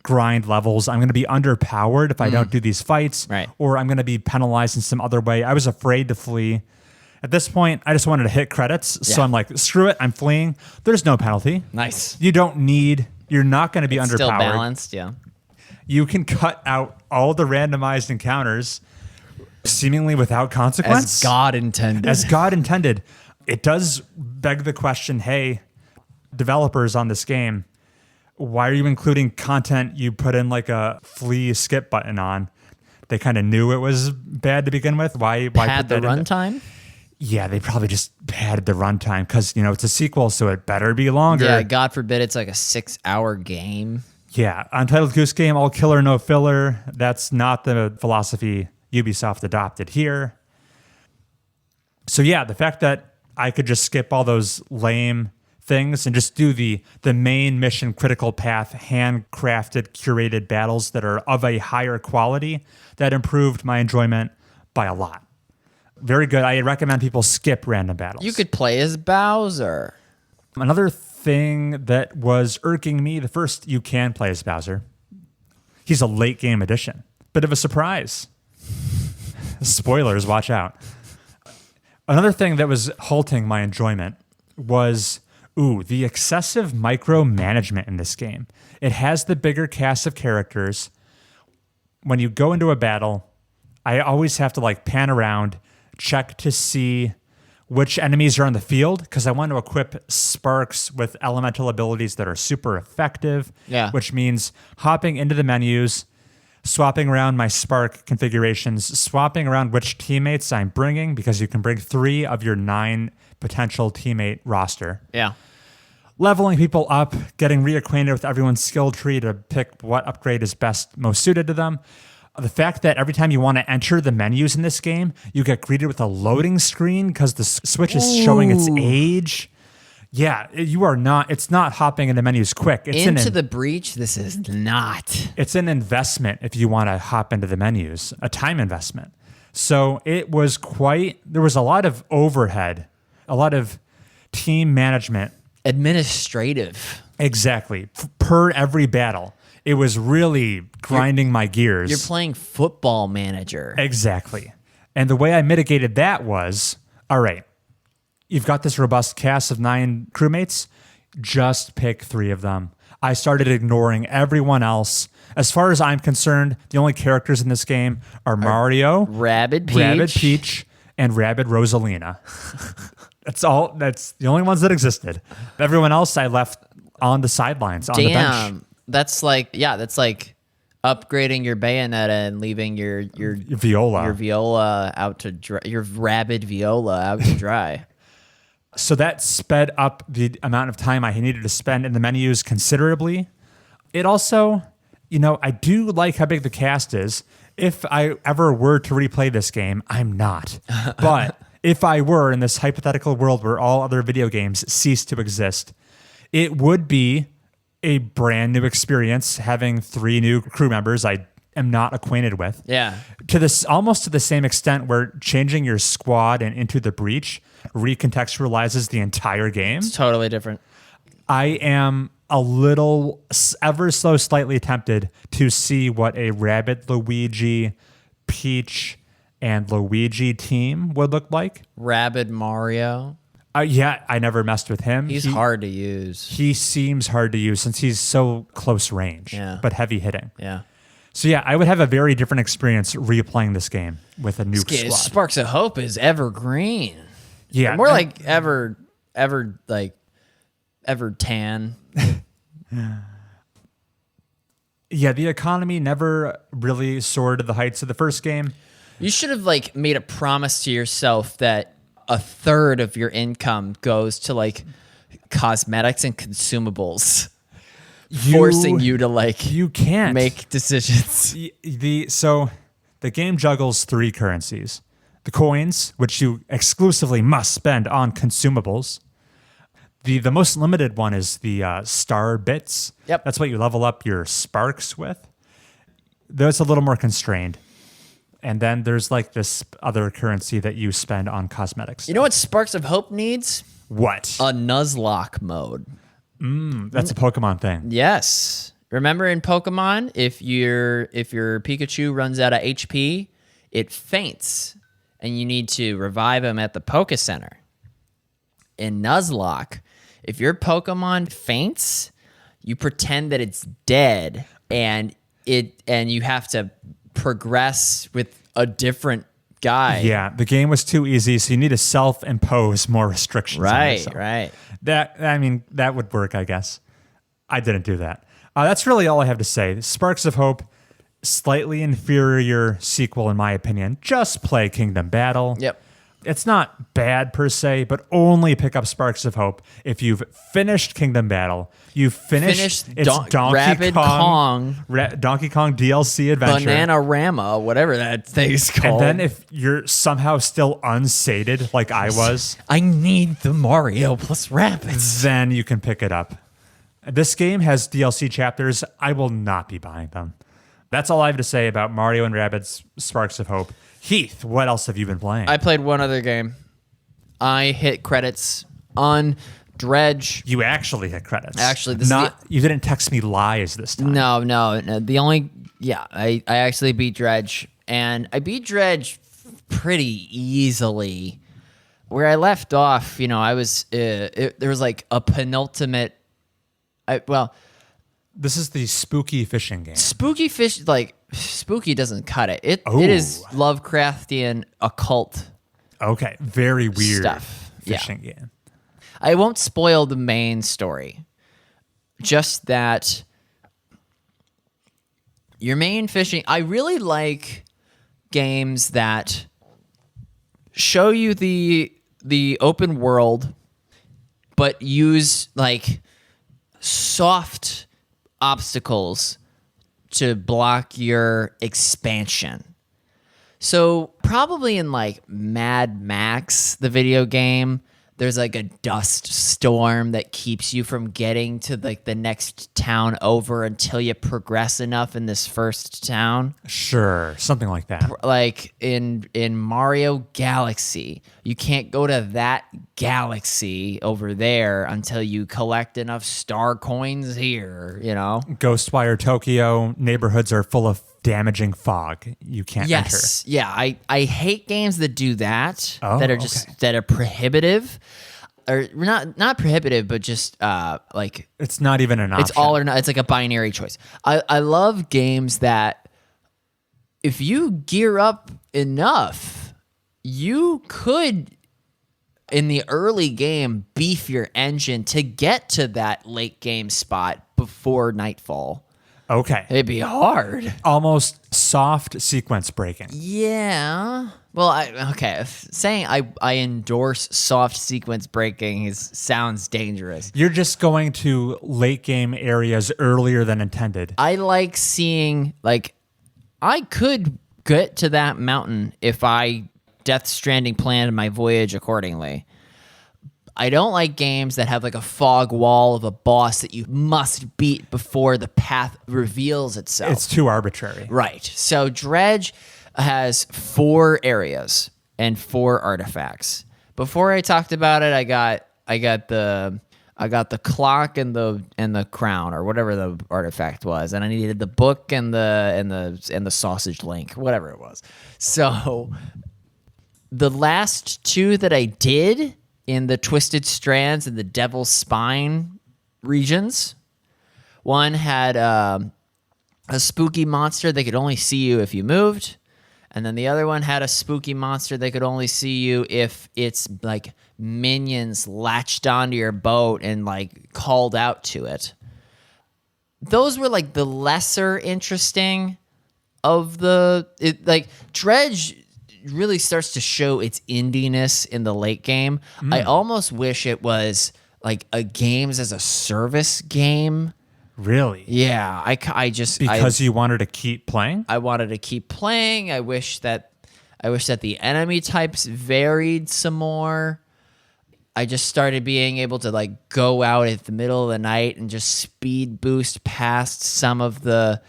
S2: grind levels. I'm going to be underpowered if I don't do these fights,
S1: Right.
S2: or I'm going to be penalized in some other way. I was afraid to flee. At this point, I just wanted to hit credits. So
S1: Yeah.
S2: I'm like, screw it. I'm fleeing. There's no penalty.
S1: Nice.
S2: You don't need You're not going to be underpowered.
S1: Still balanced, yeah.
S2: You can cut out all the randomized encounters seemingly without consequence.
S1: As God intended.
S2: As God intended. It does beg the question, hey, developers on this game, why are you including content you put in like a flea skip button on? They kind of knew it was bad to begin with. Why
S1: Had
S2: put
S1: the
S2: that in?
S1: runtime?
S2: Yeah, they probably just padded the runtime because, it's a sequel, so it better be longer.
S1: Yeah, God forbid it's like a 6-hour game.
S2: Yeah, Untitled Goose Game, all killer, no filler. That's not the philosophy Ubisoft adopted here. So yeah, the fact that I could just skip all those lame things and just do the main mission critical path, handcrafted, curated battles that are of a higher quality, that improved my enjoyment by a lot. Very good. I recommend people skip random battles.
S1: You could play as Bowser.
S2: Another thing that was irking me, the first you can play as Bowser. He's a late game addition. Bit of a surprise. Spoilers, watch out. Another thing that was halting my enjoyment was, the excessive micromanagement in this game. It has the bigger cast of characters. When you go into a battle, I always have to pan around, check to see which enemies are on the field, because I want to equip Sparks with elemental abilities that are super effective, which means hopping into the menus, swapping around my Spark configurations, swapping around which teammates I'm bringing, because you can bring 3 of your 9 potential teammate roster.
S1: Yeah.
S2: Leveling people up, getting reacquainted with everyone's skill tree to pick what upgrade is most suited to them. The fact that every time you want to enter the menus in this game, you get greeted with a loading screen because the Switch is showing its age. Yeah, it's not hopping into menus quick. It's
S1: Into the Breach, this is not.
S2: It's an investment if you want to hop into the menus, a time investment. So there was a lot of overhead, a lot of team management.
S1: Administrative.
S2: Exactly. Per every battle. It was really grinding my gears.
S1: You're playing Football Manager.
S2: Exactly. And the way I mitigated that was, all right, you've got this robust cast of 9 crewmates, just pick 3 of them. I started ignoring everyone else. As far as I'm concerned, the only characters in this game are Mario,
S1: Rabbid
S2: Peach, and Rabid Rosalina. That's the only ones that existed. Everyone else I left on the sidelines, on the bench.
S1: That's like upgrading your Bayonetta and leaving your
S2: Viola.
S1: out to dry, your Rabid Viola out to dry.
S2: So that sped up the amount of time I needed to spend in the menus considerably. It also, I do like how big the cast is. If I ever were to replay this game, I'm not. But if I were in this hypothetical world where all other video games cease to exist, it would be a brand new experience having 3 new crew members I am not acquainted with.
S1: Yeah.
S2: Almost to the same extent where changing your squad and Into the Breach recontextualizes the entire game.
S1: It's totally different.
S2: I am a little, ever so slightly tempted to see what a Rabbid, Luigi, Peach, and Luigi team would look like.
S1: Rabid Mario.
S2: Yeah, I never messed with him.
S1: He's hard to use.
S2: He seems hard to use since he's so close range, but heavy hitting.
S1: Yeah.
S2: So yeah, I would have a very different experience replaying this game with a new squad.
S1: Sparks of Hope is evergreen.
S2: Yeah,
S1: more like ever tan.
S2: Yeah, the economy never really soared to the heights of the first game.
S1: You should have made a promise to yourself that a third of your income goes to cosmetics and consumables, forcing you to
S2: you can't
S1: make decisions.
S2: So the game juggles 3 currencies: the coins, which you exclusively must spend on consumables. The most limited one is the star bits.
S1: Yep,
S2: that's what you level up your Sparks with. That's a little more constrained. And then there's this other currency that you spend on cosmetics.
S1: You know what Sparks of Hope needs?
S2: What?
S1: A Nuzlocke mode.
S2: That's a Pokemon thing.
S1: Yes. Remember in Pokemon, if your Pikachu runs out of HP, it faints, and you need to revive him at the Poke Center. In Nuzlocke, if your Pokemon faints, you pretend that it's dead, and you have to progress with a different guy.
S2: Yeah, the game was too easy, so you need to self-impose more restrictions. on yourself.
S1: Right.
S2: That would work, I guess. I didn't do that. That's really all I have to say. Sparks of Hope, slightly inferior sequel in my opinion. Just play Kingdom Battle.
S1: Yep.
S2: It's not bad per se, but only pick up Sparks of Hope if you've finished Kingdom Battle. You've finished Donkey
S1: Rabid
S2: Kong Donkey Kong DLC adventure.
S1: Bananarama, whatever that thing's called.
S2: And then if you're somehow still unsated like I was,
S1: I need the Mario plus Rabbids.
S2: then you can pick it up. This game has DLC chapters. I will not be buying them. That's all I have to say about Mario and Rabbids Sparks of Hope. Heath, what else have you been playing?
S1: I played one other game. I hit credits on Dredge.
S2: You actually hit credits.
S1: Actually,
S2: you didn't text me lies this time.
S1: No. I actually beat Dredge, and I beat Dredge pretty easily. Where I left off, I was there was like a penultimate.
S2: This is the spooky fishing game.
S1: Spooky fish, like spooky doesn't cut it. It is Lovecraftian occult.
S2: Okay, very weird
S1: stuff.
S2: fishing game.
S1: I won't spoil the main story. Just that your main fishing. I really like games that show you the open world, but use like soft obstacles to block your expansion. So probably in like Mad Max, the video game, there's like a dust storm that keeps you from getting to like the next town over until you progress enough in this first town.
S2: Sure, something like that.
S1: Like in Mario Galaxy, you can't go to that galaxy over there until you collect enough star coins here,
S2: Ghostwire Tokyo neighborhoods are full of damaging fog. You can't enter.
S1: Yeah, I hate games that do that. That are prohibitive. Or not prohibitive, but just like
S2: it's not even an option.
S1: It's all or not. It's like a binary choice. I love games that if you gear up enough, you could in the early game beef your engine to get to that late game spot before nightfall.
S2: Okay.
S1: It'd be hard.
S2: Almost soft sequence breaking.
S1: Yeah. Well, saying I endorse soft sequence breaking sounds dangerous.
S2: You're just going to late game areas earlier than intended.
S1: I like seeing, like, I could get to that mountain if I Death Stranding planned my voyage accordingly. I don't like games that have like a fog wall of a boss that you must beat before the path reveals itself.
S2: It's too arbitrary.
S1: Right. So Dredge has 4 areas and 4 artifacts. Before I talked about it, I got the clock and the crown or whatever the artifact was, and I needed the book and the sausage link, whatever it was. So the last 2 that I did in the Twisted Strands and the Devil's Spine regions, one had a spooky monster that could only see you if you moved, and then the other one had a spooky monster that could only see you if its like minions latched onto your boat and like called out to it. Those were like the lesser interesting of like Dredge really starts to show its indiness in the late game. I almost wish it was like a games as a service game.
S2: Really?
S1: Yeah,
S2: because you wanted to keep playing?
S1: I wanted to keep playing. I wish that the enemy types varied some more. I just started being able to like go out at the middle of the night and just speed boost past some of the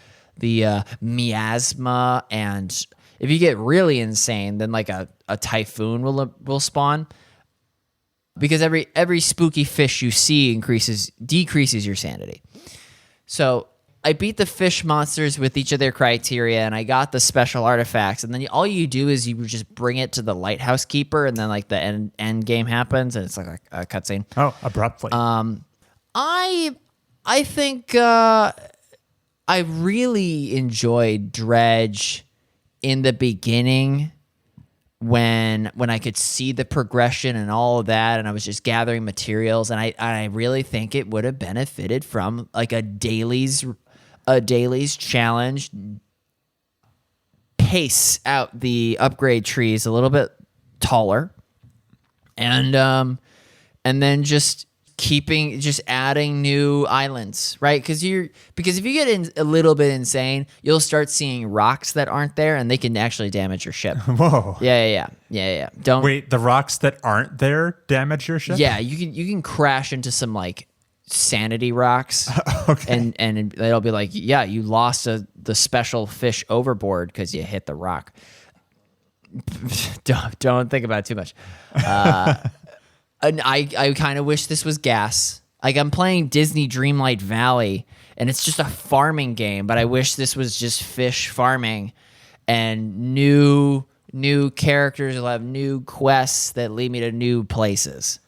S1: miasma, and if you get really insane, then like a typhoon will spawn. Because every spooky fish you see decreases your sanity. So I beat the fish monsters with each of their criteria, and I got the special artifacts. And then all you do is you just bring it to the lighthouse keeper, and then like the end game happens, and it's like a cutscene.
S2: Oh, abruptly.
S1: I think I really enjoyed Dredge in the beginning when I could see the progression and all of that, and I was just gathering materials, and I really think it would have benefited from like a dailies challenge, pace out the upgrade trees a little bit taller, and then just adding new islands, right? Because if you get a little bit insane, you'll start seeing rocks that aren't there, and they can actually damage your ship.
S2: Whoa.
S1: Yeah. Don't
S2: Wait, the rocks that aren't there damage your ship?
S1: Yeah, you can crash into some like sanity rocks.
S2: Okay.
S1: And they'll be like, yeah, you lost the special fish overboard because you hit the rock. Don't think about it too much. And I kind of wish this was gas. Like, I'm playing Disney Dreamlight Valley, and it's just a farming game, but I wish this was just fish farming, and new characters will have new quests that lead me to new places.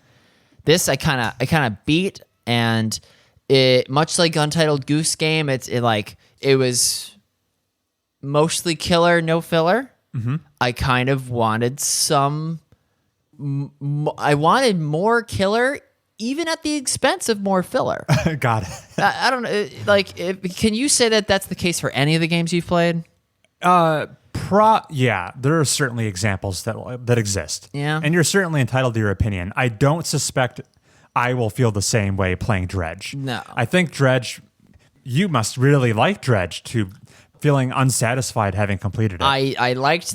S1: This I kind of beat, and it, much like Untitled Goose Game, it was mostly killer, no filler. Mm-hmm. I kind of wanted I wanted more killer, even at the expense of more filler.
S2: Got it.
S1: I don't know. Can you say that that's the case for any of the games you've played?
S2: Yeah, there are certainly examples that exist.
S1: Yeah.
S2: And you're certainly entitled to your opinion. I don't suspect I will feel the same way playing Dredge.
S1: No.
S2: I think Dredge, you must really like Dredge to feeling unsatisfied having completed it.
S1: I liked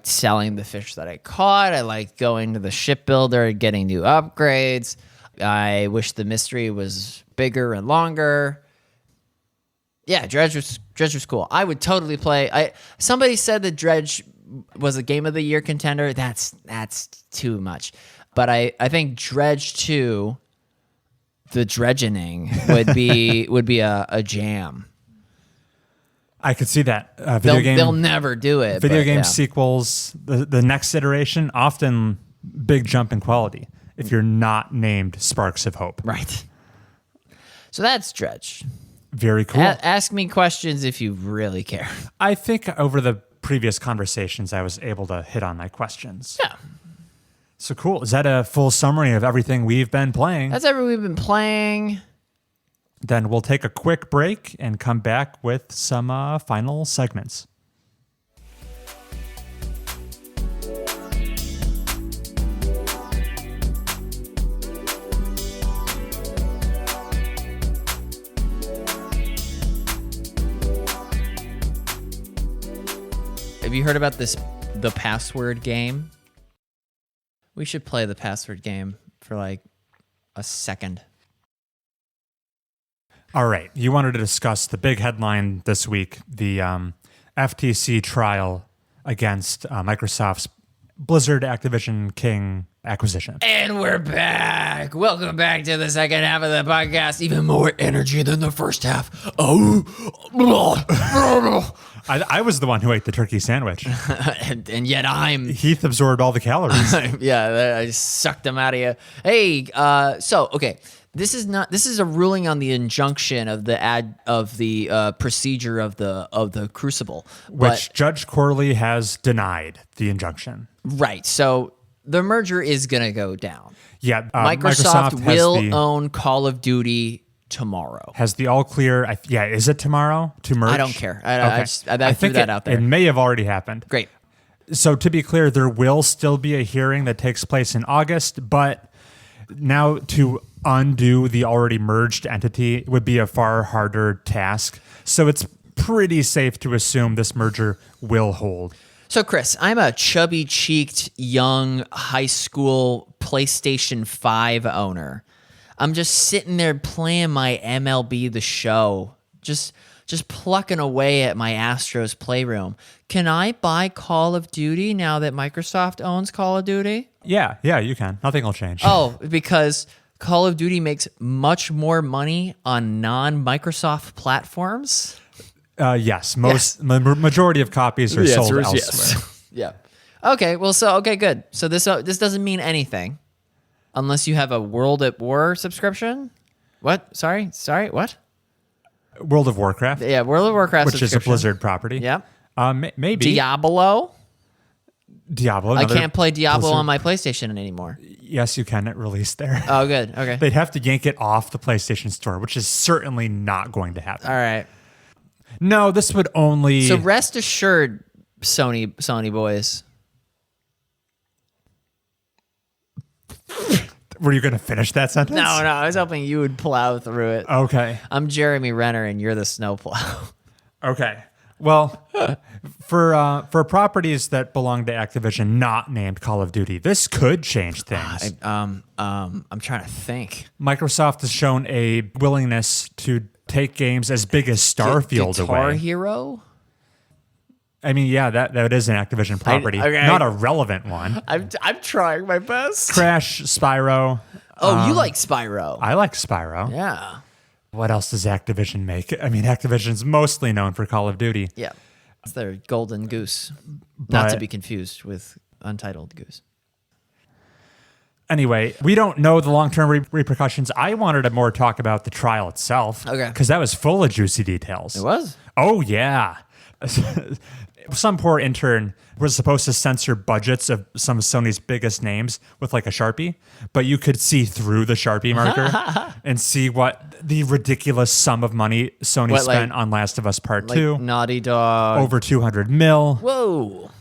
S1: selling the fish that I caught. I liked going to the shipbuilder and getting new upgrades. I wish the mystery was bigger and longer. Yeah, Dredge was cool. I would totally play. Somebody said that Dredge was a Game of the Year contender. That's too much. But I think Dredge 2, the dredgening, would be a jam.
S2: I could see that.
S1: They'll never do it.
S2: Video
S1: but,
S2: game
S1: yeah.
S2: sequels, the next iteration, often big jump in quality if you're not named Sparks of Hope.
S1: Right. So that's Dredge.
S2: Very cool.
S1: Ask me questions if you really care.
S2: I think over the previous conversations, I was able to hit on my questions.
S1: Yeah.
S2: So cool. Is that a full summary of everything we've been playing?
S1: That's everything we've been playing.
S2: Then we'll take a quick break and come back with some final segments.
S1: Have you heard about the password game? We should play the password game for like a second.
S2: All right. You wanted to discuss the big headline this week, the FTC trial against Microsoft's Blizzard Activision King acquisition.
S1: And we're back. Welcome back to the second half of the podcast. Even more energy than the first half. Oh.
S2: I was the one who ate the turkey sandwich.
S1: and yet I'm...
S2: Heath absorbed all the calories.
S1: Yeah, I sucked them out of you. Hey, okay. This is a ruling on the injunction of the procedure of the Crucible,
S2: which Judge Corley has denied the injunction.
S1: Right. So the merger is going to go down.
S2: Yeah.
S1: Microsoft will own Call of Duty tomorrow.
S2: Has the all clear? Is it tomorrow to merge?
S1: I don't care. I threw that out there.
S2: It may have already happened.
S1: Great.
S2: So to be clear, there will still be a hearing that takes place in August, but now to undo the already merged entity would be a far harder task. So it's pretty safe to assume this merger will hold.
S1: So, Chris, I'm a chubby-cheeked, young, high school PlayStation 5 owner. I'm just sitting there playing my MLB The Show, just plucking away at my Astros playroom. Can I buy Call of Duty now that Microsoft owns Call of Duty?
S2: Yeah, you can. Nothing will change.
S1: Oh, because Call of Duty makes much more money on non-Microsoft platforms?
S2: Yes. Majority of copies are sold elsewhere.
S1: Yes. Yeah. Okay, okay, good. So this doesn't mean anything unless you have a World at War subscription, What? Sorry. What?
S2: World of Warcraft,
S1: Yeah, World of Warcraft,
S2: which is a
S1: subscription.
S2: Blizzard property.
S1: Yep.
S2: Maybe
S1: Diablo.
S2: Diablo.
S1: I can't play Diablo
S2: Blizzard.
S1: on my PlayStation anymore.
S2: Yes, you can. It released there.
S1: Oh, good. Okay.
S2: They'd have to yank it off the PlayStation Store, which is certainly not going to happen.
S1: All right.
S2: No, this would only.
S1: So rest assured, Sony boys.
S2: Were you going to finish that sentence?
S1: No, I was hoping you would plow through it.
S2: Okay.
S1: I'm Jeremy Renner, and you're the snowplow.
S2: Okay. Well, for properties that belong to Activision, not named Call of Duty, this could change things.
S1: I'm trying to think.
S2: Microsoft has shown a willingness to take games as big as Starfield
S1: Guitar
S2: away.
S1: Hero.
S2: I mean, yeah, that is an Activision property,
S1: okay.
S2: not a relevant one.
S1: I'm trying my best.
S2: Crash, Spyro.
S1: Oh, you like Spyro?
S2: I like Spyro.
S1: Yeah.
S2: What else does Activision make? I mean, Activision's mostly known for Call of Duty.
S1: Yeah. It's their golden goose. Not to
S2: But-
S1: be confused with Untitled Goose.
S2: Anyway, we don't know the long-term repercussions. I wanted to more talk about the trial itself.
S1: Okay.
S2: Because that was full of juicy details.
S1: It was?
S2: Oh, yeah. Some poor intern was supposed to censor budgets of some of Sony's biggest names with like a Sharpie, but you could see through the Sharpie marker and see what the ridiculous sum of money Sony
S1: What, like-
S2: spent on Last of Us Part
S1: Like
S2: 2.
S1: Naughty Dog.
S2: Over 200 mil.
S1: Whoa.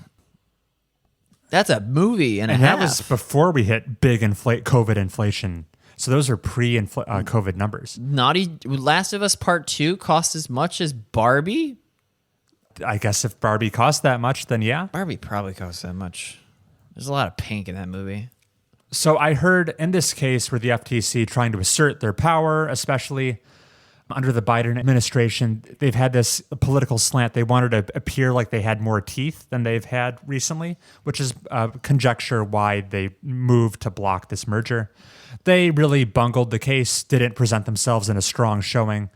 S1: That's a movie and a
S2: And
S1: half.
S2: that was before we hit big COVID inflation. So those are pre-COVID numbers.
S1: Last of Us Part 2 cost as much as Barbie?
S2: I guess if Barbie cost that much, then yeah.
S1: Barbie probably costs that much. There's a lot of pink in that movie.
S2: So I heard in this case where the FTC trying to assert their power, especially under the Biden administration, they've had this political slant. They wanted to appear like they had more teeth than they've had recently, which is conjecture why they moved to block this merger. They really bungled the case, didn't present themselves in a strong showing,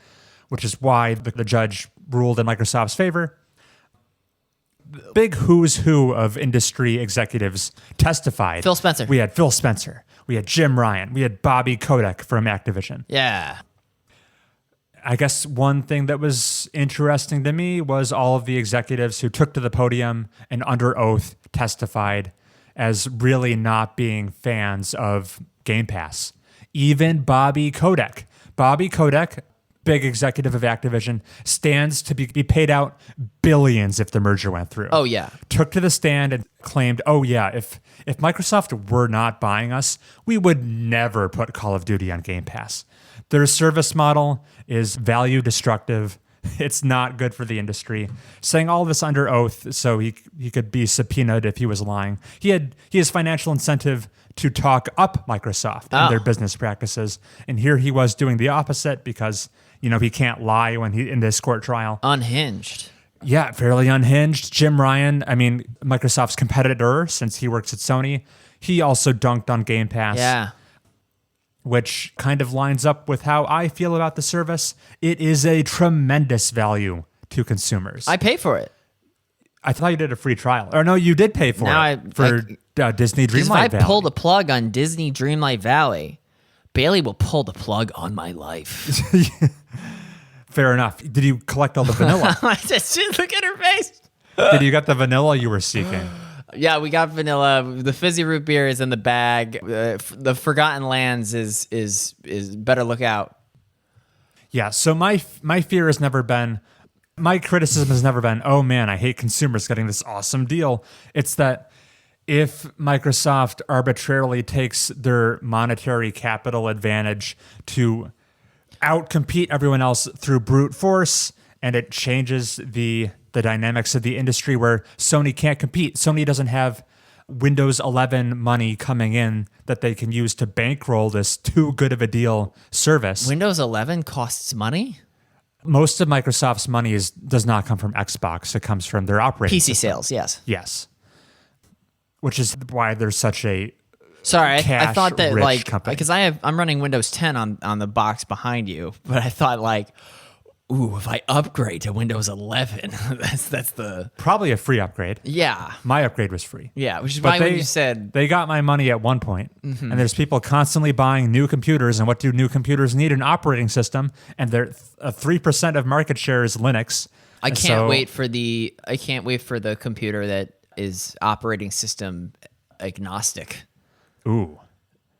S2: which is why the judge ruled in Microsoft's favor. Big who's who of industry executives testified.
S1: Phil Spencer.
S2: We had Phil Spencer. We had Jim Ryan. We had Bobby Kotick from Activision.
S1: Yeah.
S2: I guess one thing that was interesting to me was all of the executives who took to the podium and under oath testified as really not being fans of Game Pass. Even Bobby Kotick. Bobby Kotick, big executive of Activision, stands to be paid out billions if the merger went through.
S1: Oh, yeah.
S2: Took to the stand and claimed, oh yeah, if Microsoft were not buying us, we would never put Call of Duty on Game Pass. Their service model is value destructive. It's not good for the industry. Saying all this under oath so he could be subpoenaed if he was lying. He has financial incentive to talk up Microsoft and their business practices. And here he was doing the opposite because, he can't lie when in this court trial.
S1: Unhinged.
S2: Yeah, fairly unhinged. Jim Ryan, Microsoft's competitor since he works at Sony, he also dunked on Game Pass.
S1: Yeah.
S2: Which kind of lines up with how I feel about the service. It is a tremendous value to consumers.
S1: I pay for it.
S2: I thought you did a free trial. Or no, you did pay for
S1: Now
S2: it for Disney
S1: Because
S2: Dreamlight
S1: if I
S2: Valley.
S1: pull the plug on Disney Dreamlight Valley, Bailey will pull the plug on my life.
S2: Fair enough. Did you collect all the vanilla?
S1: Look at her face.
S2: Did you get the vanilla you were seeking?
S1: Yeah, we got vanilla. The fizzy root beer is in the bag. The Forgotten Lands is better look out.
S2: Yeah, so my fear has never been, my criticism has never been, oh man, I hate consumers getting this awesome deal. It's that if Microsoft arbitrarily takes their monetary capital advantage to outcompete everyone else through brute force, and it changes the dynamics of the industry where Sony can't compete. Sony doesn't have Windows 11 money coming in that they can use to bankroll this too good of a deal service.
S1: Windows 11 costs money?
S2: Most of Microsoft's money does not come from Xbox. It comes from their operating
S1: PC
S2: system.
S1: sales, yes.
S2: Yes. Which is why there's such a
S1: Sorry, I thought that
S2: cash-rich company.
S1: because I'm running Windows 10 on the box behind you, but I thought Ooh, if I upgrade to Windows 11, that's the
S2: Probably a free upgrade.
S1: yeah.
S2: My upgrade was free.
S1: Yeah, which is
S2: But
S1: why when you said
S2: they got my money at one point, and there's people constantly buying new computers. And what do new computers need? An operating system, and they're 3% of market share is Linux.
S1: I
S2: And
S1: can't
S2: so-
S1: wait for the computer that is operating system agnostic.
S2: Ooh,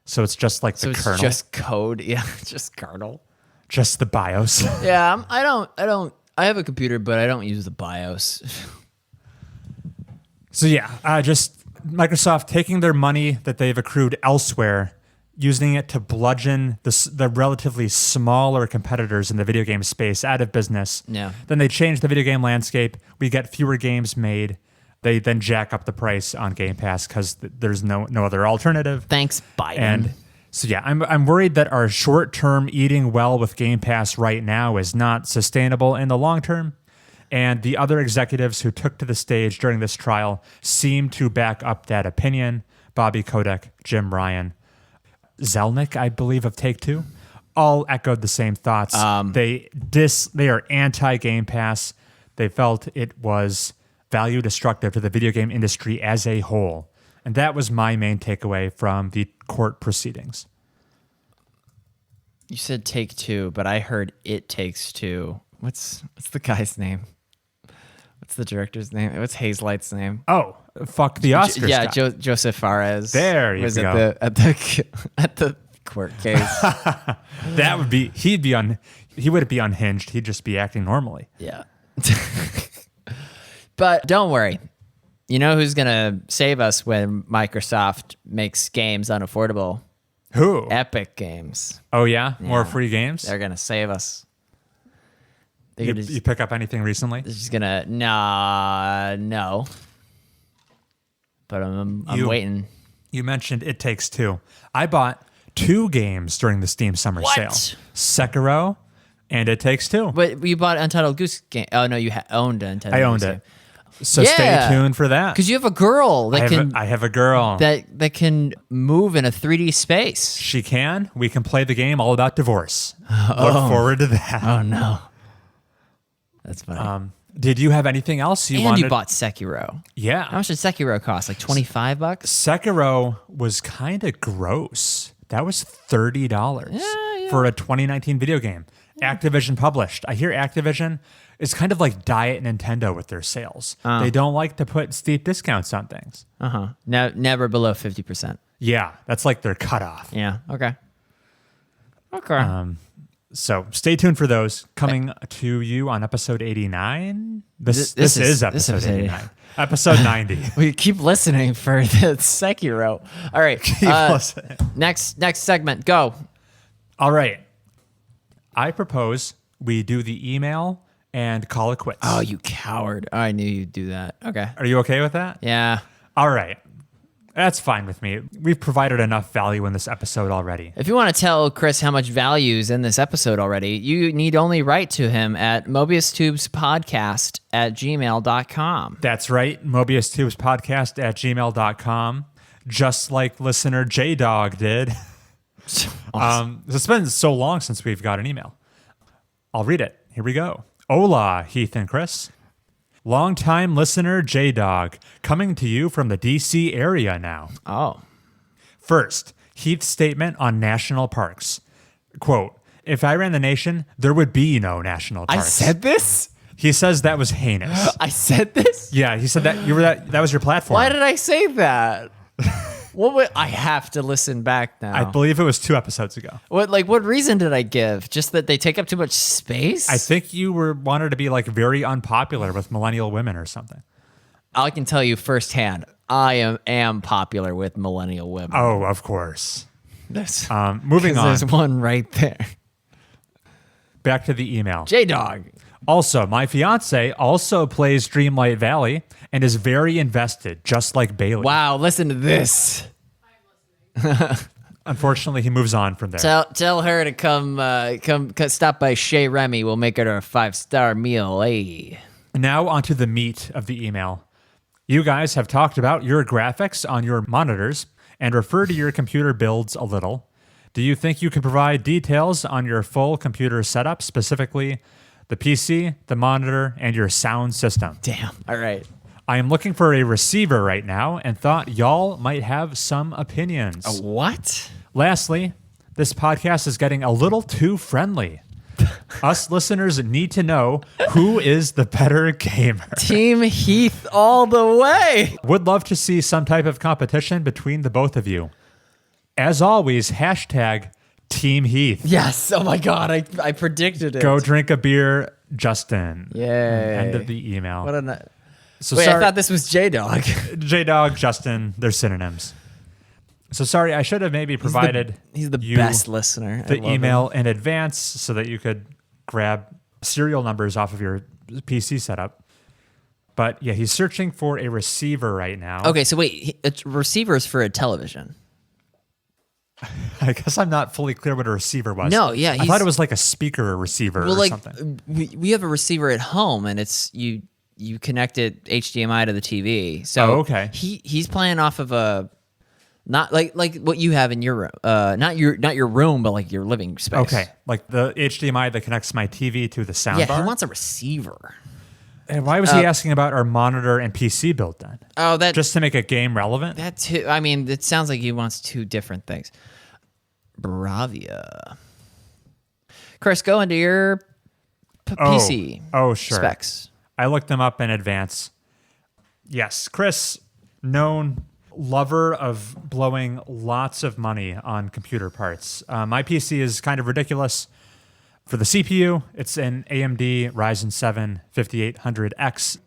S2: so it's just like
S1: So
S2: the
S1: it's
S2: kernel,
S1: just code. Yeah, just kernel.
S2: just the BIOS.
S1: Yeah, I have a computer, but I don't use the BIOS.
S2: So yeah, just Microsoft taking their money that they've accrued elsewhere, using it to bludgeon the relatively smaller competitors in the video game space out of business.
S1: Yeah.
S2: Then they change the video game landscape. We get fewer games made. They then jack up the price on Game Pass because there's no other alternative.
S1: Thanks, Biden.
S2: And so yeah, I'm worried that our short-term eating well with Game Pass right now is not sustainable in the long term. And the other executives who took to the stage during this trial seem to back up that opinion. Bobby Kotick, Jim Ryan, Zelnick, I believe, of Take-Two, all echoed the same thoughts. They are anti-Game Pass. They felt it was value destructive to the video game industry as a whole. And that was my main takeaway from the court proceedings.
S1: You said Take-Two, but I heard It Takes Two. What's the guy's name? What's the director's name? What's Hazelight's name?
S2: Oh, fuck the Oscars.
S1: Yeah,
S2: guy.
S1: Joseph Fares.
S2: There you
S1: was
S2: go.
S1: At the court case.
S2: That would be he wouldn't be unhinged. He'd just be acting normally.
S1: Yeah. But don't worry. You know who's going to save us when Microsoft makes games unaffordable?
S2: Who?
S1: Epic Games.
S2: Oh yeah, more
S1: Yeah.
S2: free games.
S1: They're going to save us. They're
S2: You,
S1: gonna
S2: you pick up anything recently?
S1: They're just going to... no. But I'm waiting.
S2: You mentioned It Takes Two. I bought 2 games during the Steam Summer
S1: What?
S2: Sale: Sekiro and It Takes Two.
S1: But you bought Untitled Goose game. Oh, no, you owned Untitled
S2: I owned
S1: Goose
S2: it. So
S1: Yeah.
S2: stay tuned for that.
S1: Because you have a girl that
S2: I have a girl.
S1: that can move in a 3D space.
S2: She can. We can play the game all about divorce. Look forward to that.
S1: Oh, no. That's funny.
S2: Did you have anything else you
S1: and
S2: wanted?
S1: you bought Sekiro.
S2: Yeah.
S1: How much did Sekiro cost? Like $25?
S2: Sekiro was kind of gross. That was $30
S1: Yeah.
S2: for a 2019 video game. Activision published. I hear Activision is kind of like Diet Nintendo with their sales. They don't like to put steep discounts on things.
S1: Uh-huh. No, never below 50%.
S2: Yeah, that's like their cutoff.
S1: Yeah. Okay. Okay.
S2: So stay tuned for those coming to you on episode 89. This is episode 89. Episode 90.
S1: We keep listening for the Sekiro. All right.
S2: listening.
S1: Next segment. Go.
S2: All right. I propose we do the email and call it quits.
S1: Oh, you coward. I knew you'd do that. Okay.
S2: Are you okay with that?
S1: Yeah.
S2: All right. That's fine with me. We've provided enough value in this episode already.
S1: If you want to tell Chris how much value is in this episode already, you need only write to him at mobiustubespodcast@gmail.com.
S2: That's right. MobiusTubesPodcast@gmail.com. Just like listener J-Dog did. It's been so long since we've got an email. I'll read it. Here we go. Hola, Heath and Chris. Longtime listener J-Dog, coming to you from the D.C. area now.
S1: Oh.
S2: First, Heath's statement on national parks. Quote, if I ran the nation, there would be no national
S1: I
S2: parks.
S1: said this?
S2: He says that was heinous.
S1: I said this?
S2: Yeah, he said that was your platform.
S1: Why did I say that? I have to listen back now.
S2: I believe it was 2 episodes ago.
S1: What reason did I give? Just that they take up too much space?
S2: I think you wanted to be like very unpopular with millennial women or something.
S1: I can tell you firsthand, I am popular with millennial women.
S2: Oh, of course.
S1: There's,
S2: Moving on.
S1: There's one right there.
S2: Back to the email.
S1: J-Dog.
S2: Also, my fiance also plays Dreamlight Valley and is very invested, just like Bailey.
S1: Wow, listen to this.
S2: Unfortunately, he moves on from there.
S1: Tell her to come stop by Chez Remy. We'll make her a 5-star meal. Hey.
S2: Now onto the meat of the email. You guys have talked about your graphics on your monitors and refer to your computer builds a little. Do you think you can provide details on your full computer setup, specifically the PC, the monitor, and your sound system.
S1: Damn. All right.
S2: I am looking for a receiver right now and thought y'all might have some opinions.
S1: A what?
S2: Lastly, this podcast is getting a little too friendly. Us listeners need to know who is the better gamer.
S1: Team Heath all the way.
S2: Would love to see some type of competition between the both of you. As always, hashtag Team Heath.
S1: Yes. Oh my God. I predicted it.
S2: Go drink a beer, Justin.
S1: Yay.
S2: End of the email.
S1: What a
S2: So
S1: Wait,
S2: sorry,
S1: I thought this was J-Dog.
S2: J-Dog, Justin, they're synonyms. So sorry, I should have maybe provided
S1: He's the
S2: you
S1: best listener. I
S2: the
S1: love
S2: email in advance so that you could grab serial numbers off of your PC setup. But yeah, he's searching for a receiver right now.
S1: Okay, so wait, a receiver is for a television.
S2: I guess I'm not fully clear what a receiver was.
S1: No, yeah,
S2: I thought it was like a speaker receiver
S1: Well,
S2: or
S1: like
S2: something.
S1: we have a receiver at home, and it's you connect it HDMI to the TV. So
S2: okay.
S1: He's playing off of a not like what you have in your room, not your room, but like your living space.
S2: Okay, like the HDMI that connects my TV to the soundbar.
S1: Yeah, he wants a receiver.
S2: And why was he asking about our monitor and PC build then?
S1: Oh, that
S2: Just to make a game relevant?
S1: That's I mean, it sounds like he wants two different things. Bravia. Chris, go into your PC
S2: Oh, sure.
S1: specs.
S2: I looked them up in advance. Yes, Chris, known lover of blowing lots of money on computer parts. My PC is kind of ridiculous. For the CPU, it's an AMD Ryzen 7 5800X.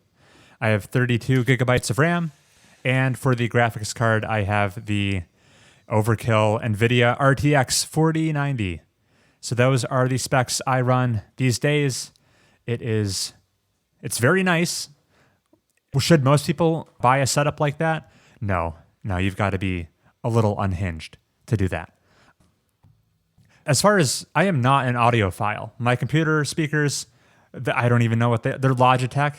S2: I have 32 gigabytes of RAM. And for the graphics card, I have the overkill NVIDIA RTX 4090. So those are the specs I run these days. It's very nice. Should most people buy a setup like that? No, you've got to be a little unhinged to do that. As far as I am not an audiophile, my computer speakers, I don't even know what they're Logitech.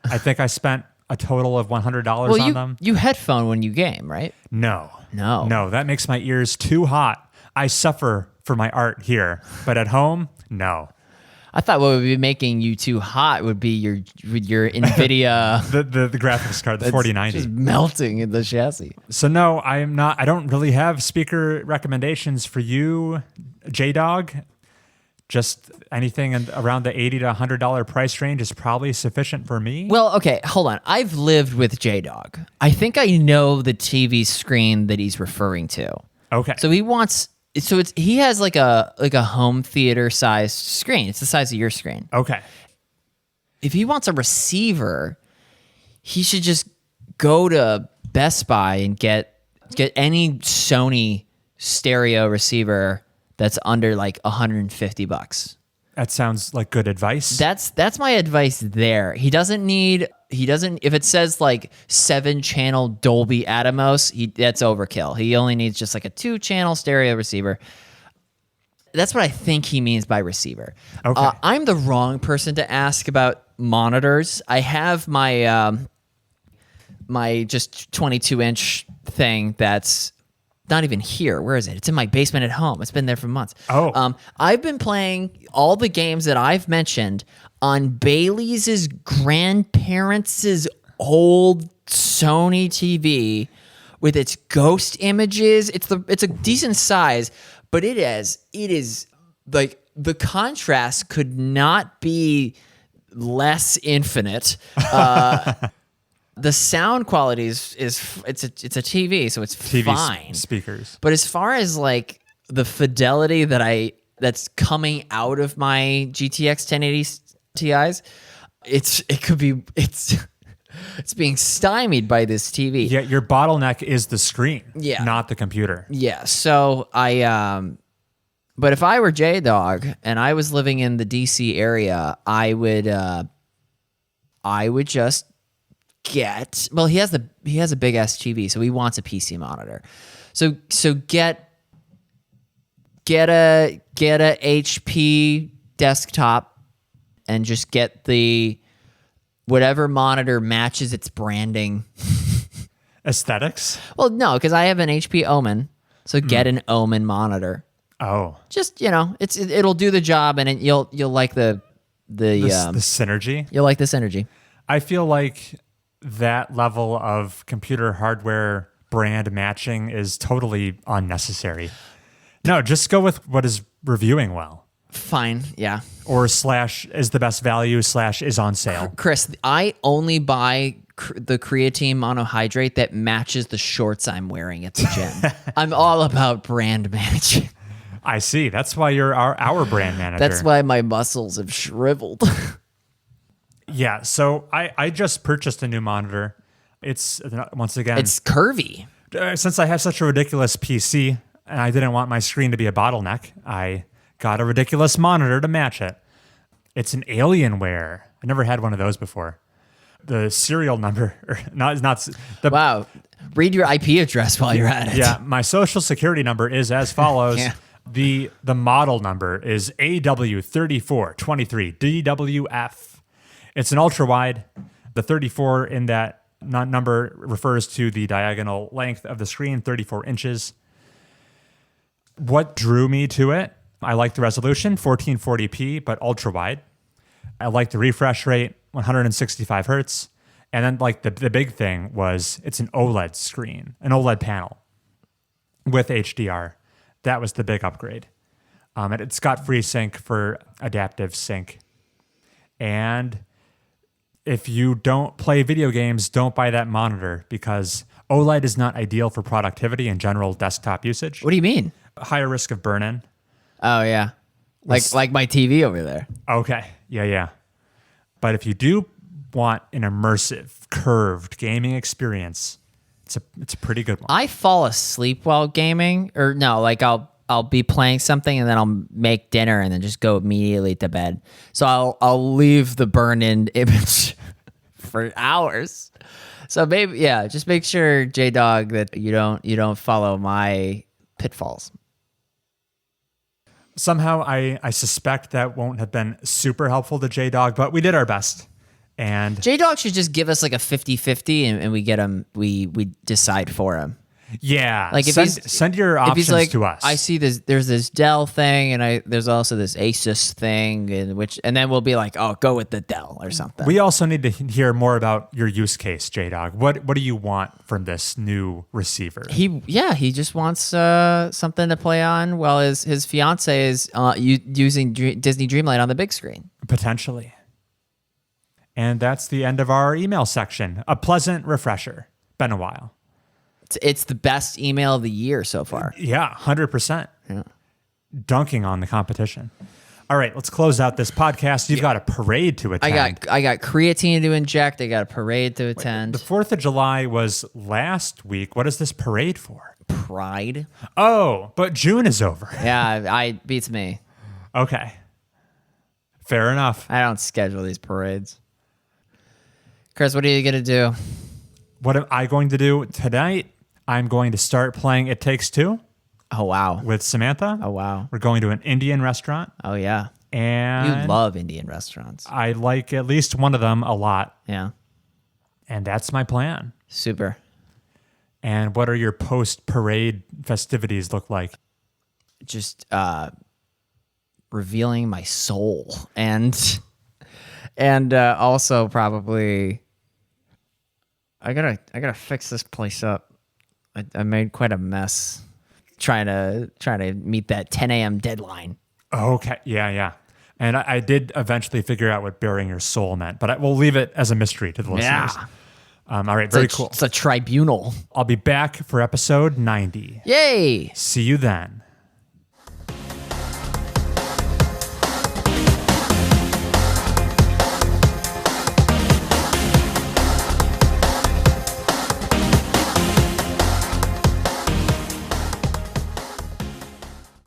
S2: I think I spent a total of $100 on them.
S1: You headphone when you game, right?
S2: No, that makes my ears too hot. I suffer for my art here, but at home, no.
S1: I thought what would be making you too hot would be your NVIDIA
S2: The graphics card, the 4090.
S1: just melting in the chassis.
S2: So no, I don't really have speaker recommendations for you, J-Dog. Just anything around the $80 to $100 price range is probably sufficient for me.
S1: Well, okay, hold on. I've lived with J-Dog. I think I know the TV screen that he's referring to.
S2: Okay.
S1: So he has like a home theater sized screen. It's the size of your screen.
S2: Okay.
S1: If he wants a receiver, he should just go to Best Buy and get any Sony stereo receiver that's under like $150.
S2: That sounds like good advice.
S1: That's my advice there. He doesn't if it says like 7-channel Dolby Atmos, that's overkill. He only needs just like a 2-channel stereo receiver. That's what I think he means by receiver.
S2: Okay.
S1: I'm the wrong person to ask about monitors. I have my my just 22-inch thing that's not even here. Where is it? It's in my basement at home. It's been there for months.
S2: Oh.
S1: I've been playing all the games that I've mentioned on Bailey's grandparents' old Sony TV with its ghost images. It's a decent size, but it is like the contrast could not be less infinite. The sound quality is it's a TV, so it's
S2: TV
S1: fine.
S2: Speakers.
S1: But as far as like the fidelity that's coming out of my GTX 1080 Ti's, it's being stymied by this TV.
S2: Yeah, your bottleneck is the screen, not the computer.
S1: Yeah. So but if I were J-Dog and I was living in the DC area, I would just he has a big ass TV, so he wants a PC monitor. So get a HP desktop and just get the whatever monitor matches its branding.
S2: Aesthetics?
S1: Well, no, because I have an HP Omen, so get an Omen monitor.
S2: Oh.
S1: Just it'll do the job, and you'll like the the
S2: synergy.
S1: you'll like the synergy.
S2: I feel like that level of computer hardware brand matching is totally unnecessary. No, just go with what is reviewing well.
S1: Fine, yeah.
S2: Or / is the best value / is on sale.
S1: Chris, I only buy the creatine monohydrate that matches the shorts I'm wearing at the gym. I'm all about brand matching.
S2: I see. That's why you're our brand manager.
S1: That's why my muscles have shriveled.
S2: Yeah, so I just purchased a new monitor. It's, once again...
S1: It's curvy.
S2: Since I have such a ridiculous PC and I didn't want my screen to be a bottleneck, I got a ridiculous monitor to match it. It's an Alienware. I never had one of those before. The serial number,
S1: Wow. Read your IP address while you're at it.
S2: Yeah, my social security number is as follows.
S1: Yeah.
S2: The model number is AW3423DWF. It's an ultra wide. The 34 in that number refers to the diagonal length of the screen, 34 inches. What drew me to it? I like the resolution, 1440p, but ultra wide. I like the refresh rate, 165 hertz. And then like the big thing was it's an OLED screen, an OLED panel with HDR. That was the big upgrade. And it's got FreeSync for adaptive sync. And if you don't play video games, don't buy that monitor because OLED is not ideal for productivity and general desktop usage.
S1: What do you mean?
S2: Higher risk of burn-in.
S1: Oh, yeah. Like my TV over there.
S2: Okay. Yeah. But if you do want an immersive, curved gaming experience, it's a pretty good one.
S1: I fall asleep while gaming, or no, like I'll be playing something and then I'll make dinner and then just go immediately to bed. So I'll leave the burn-in image for hours. So maybe just make sure, J-Dog, that you don't follow my pitfalls.
S2: Somehow I suspect that won't have been super helpful to J-Dog, but we did our best. And
S1: J-Dog should just give us like a 50-50 and we get him, we decide for him.
S2: yeah,
S1: Like if
S2: send your
S1: if he's
S2: options
S1: like,
S2: to us.
S1: I see there's this Dell thing and there's also this Asus thing, and then we'll be like, oh, go with the Dell or something.
S2: We also need to hear more about your use case, J-Dog. What do you want from this new receiver?
S1: He just wants something to play on while his fiance is using Disney Dreamlight on the big screen.
S2: Potentially. And that's the end of our email section. A pleasant refresher. Been a while.
S1: It's the best email of the year so far.
S2: Yeah, 100%.
S1: Yeah.
S2: Dunking on the competition. All right, let's close out this podcast. You've got a parade to attend.
S1: I got creatine to inject. I got a parade to attend.
S2: The 4th of July was last week. What is this parade for?
S1: Pride.
S2: Oh, but June is over.
S1: Yeah, I beats me.
S2: Okay. Fair enough.
S1: I don't schedule these parades. Chris, what are you going to do?
S2: What am I going to do tonight? I'm going to start playing It Takes Two.
S1: Oh, wow.
S2: With Samantha.
S1: Oh, wow.
S2: We're going to an Indian restaurant.
S1: Oh, yeah.
S2: And
S1: You love Indian restaurants.
S2: I like at least one of them a lot.
S1: Yeah.
S2: And that's my plan.
S1: Super.
S2: And what are your post-parade festivities look like?
S1: Just revealing my soul and also probably I gotta fix this place up. I made quite a mess trying to meet that 10 a.m. deadline.
S2: Okay, yeah. And I did eventually figure out what bearing your soul meant, but we'll leave it as a mystery to the listeners.
S1: Yeah.
S2: All right, very cool.
S1: It's a tribunal.
S2: I'll be back for episode 90.
S1: Yay!
S2: See you then.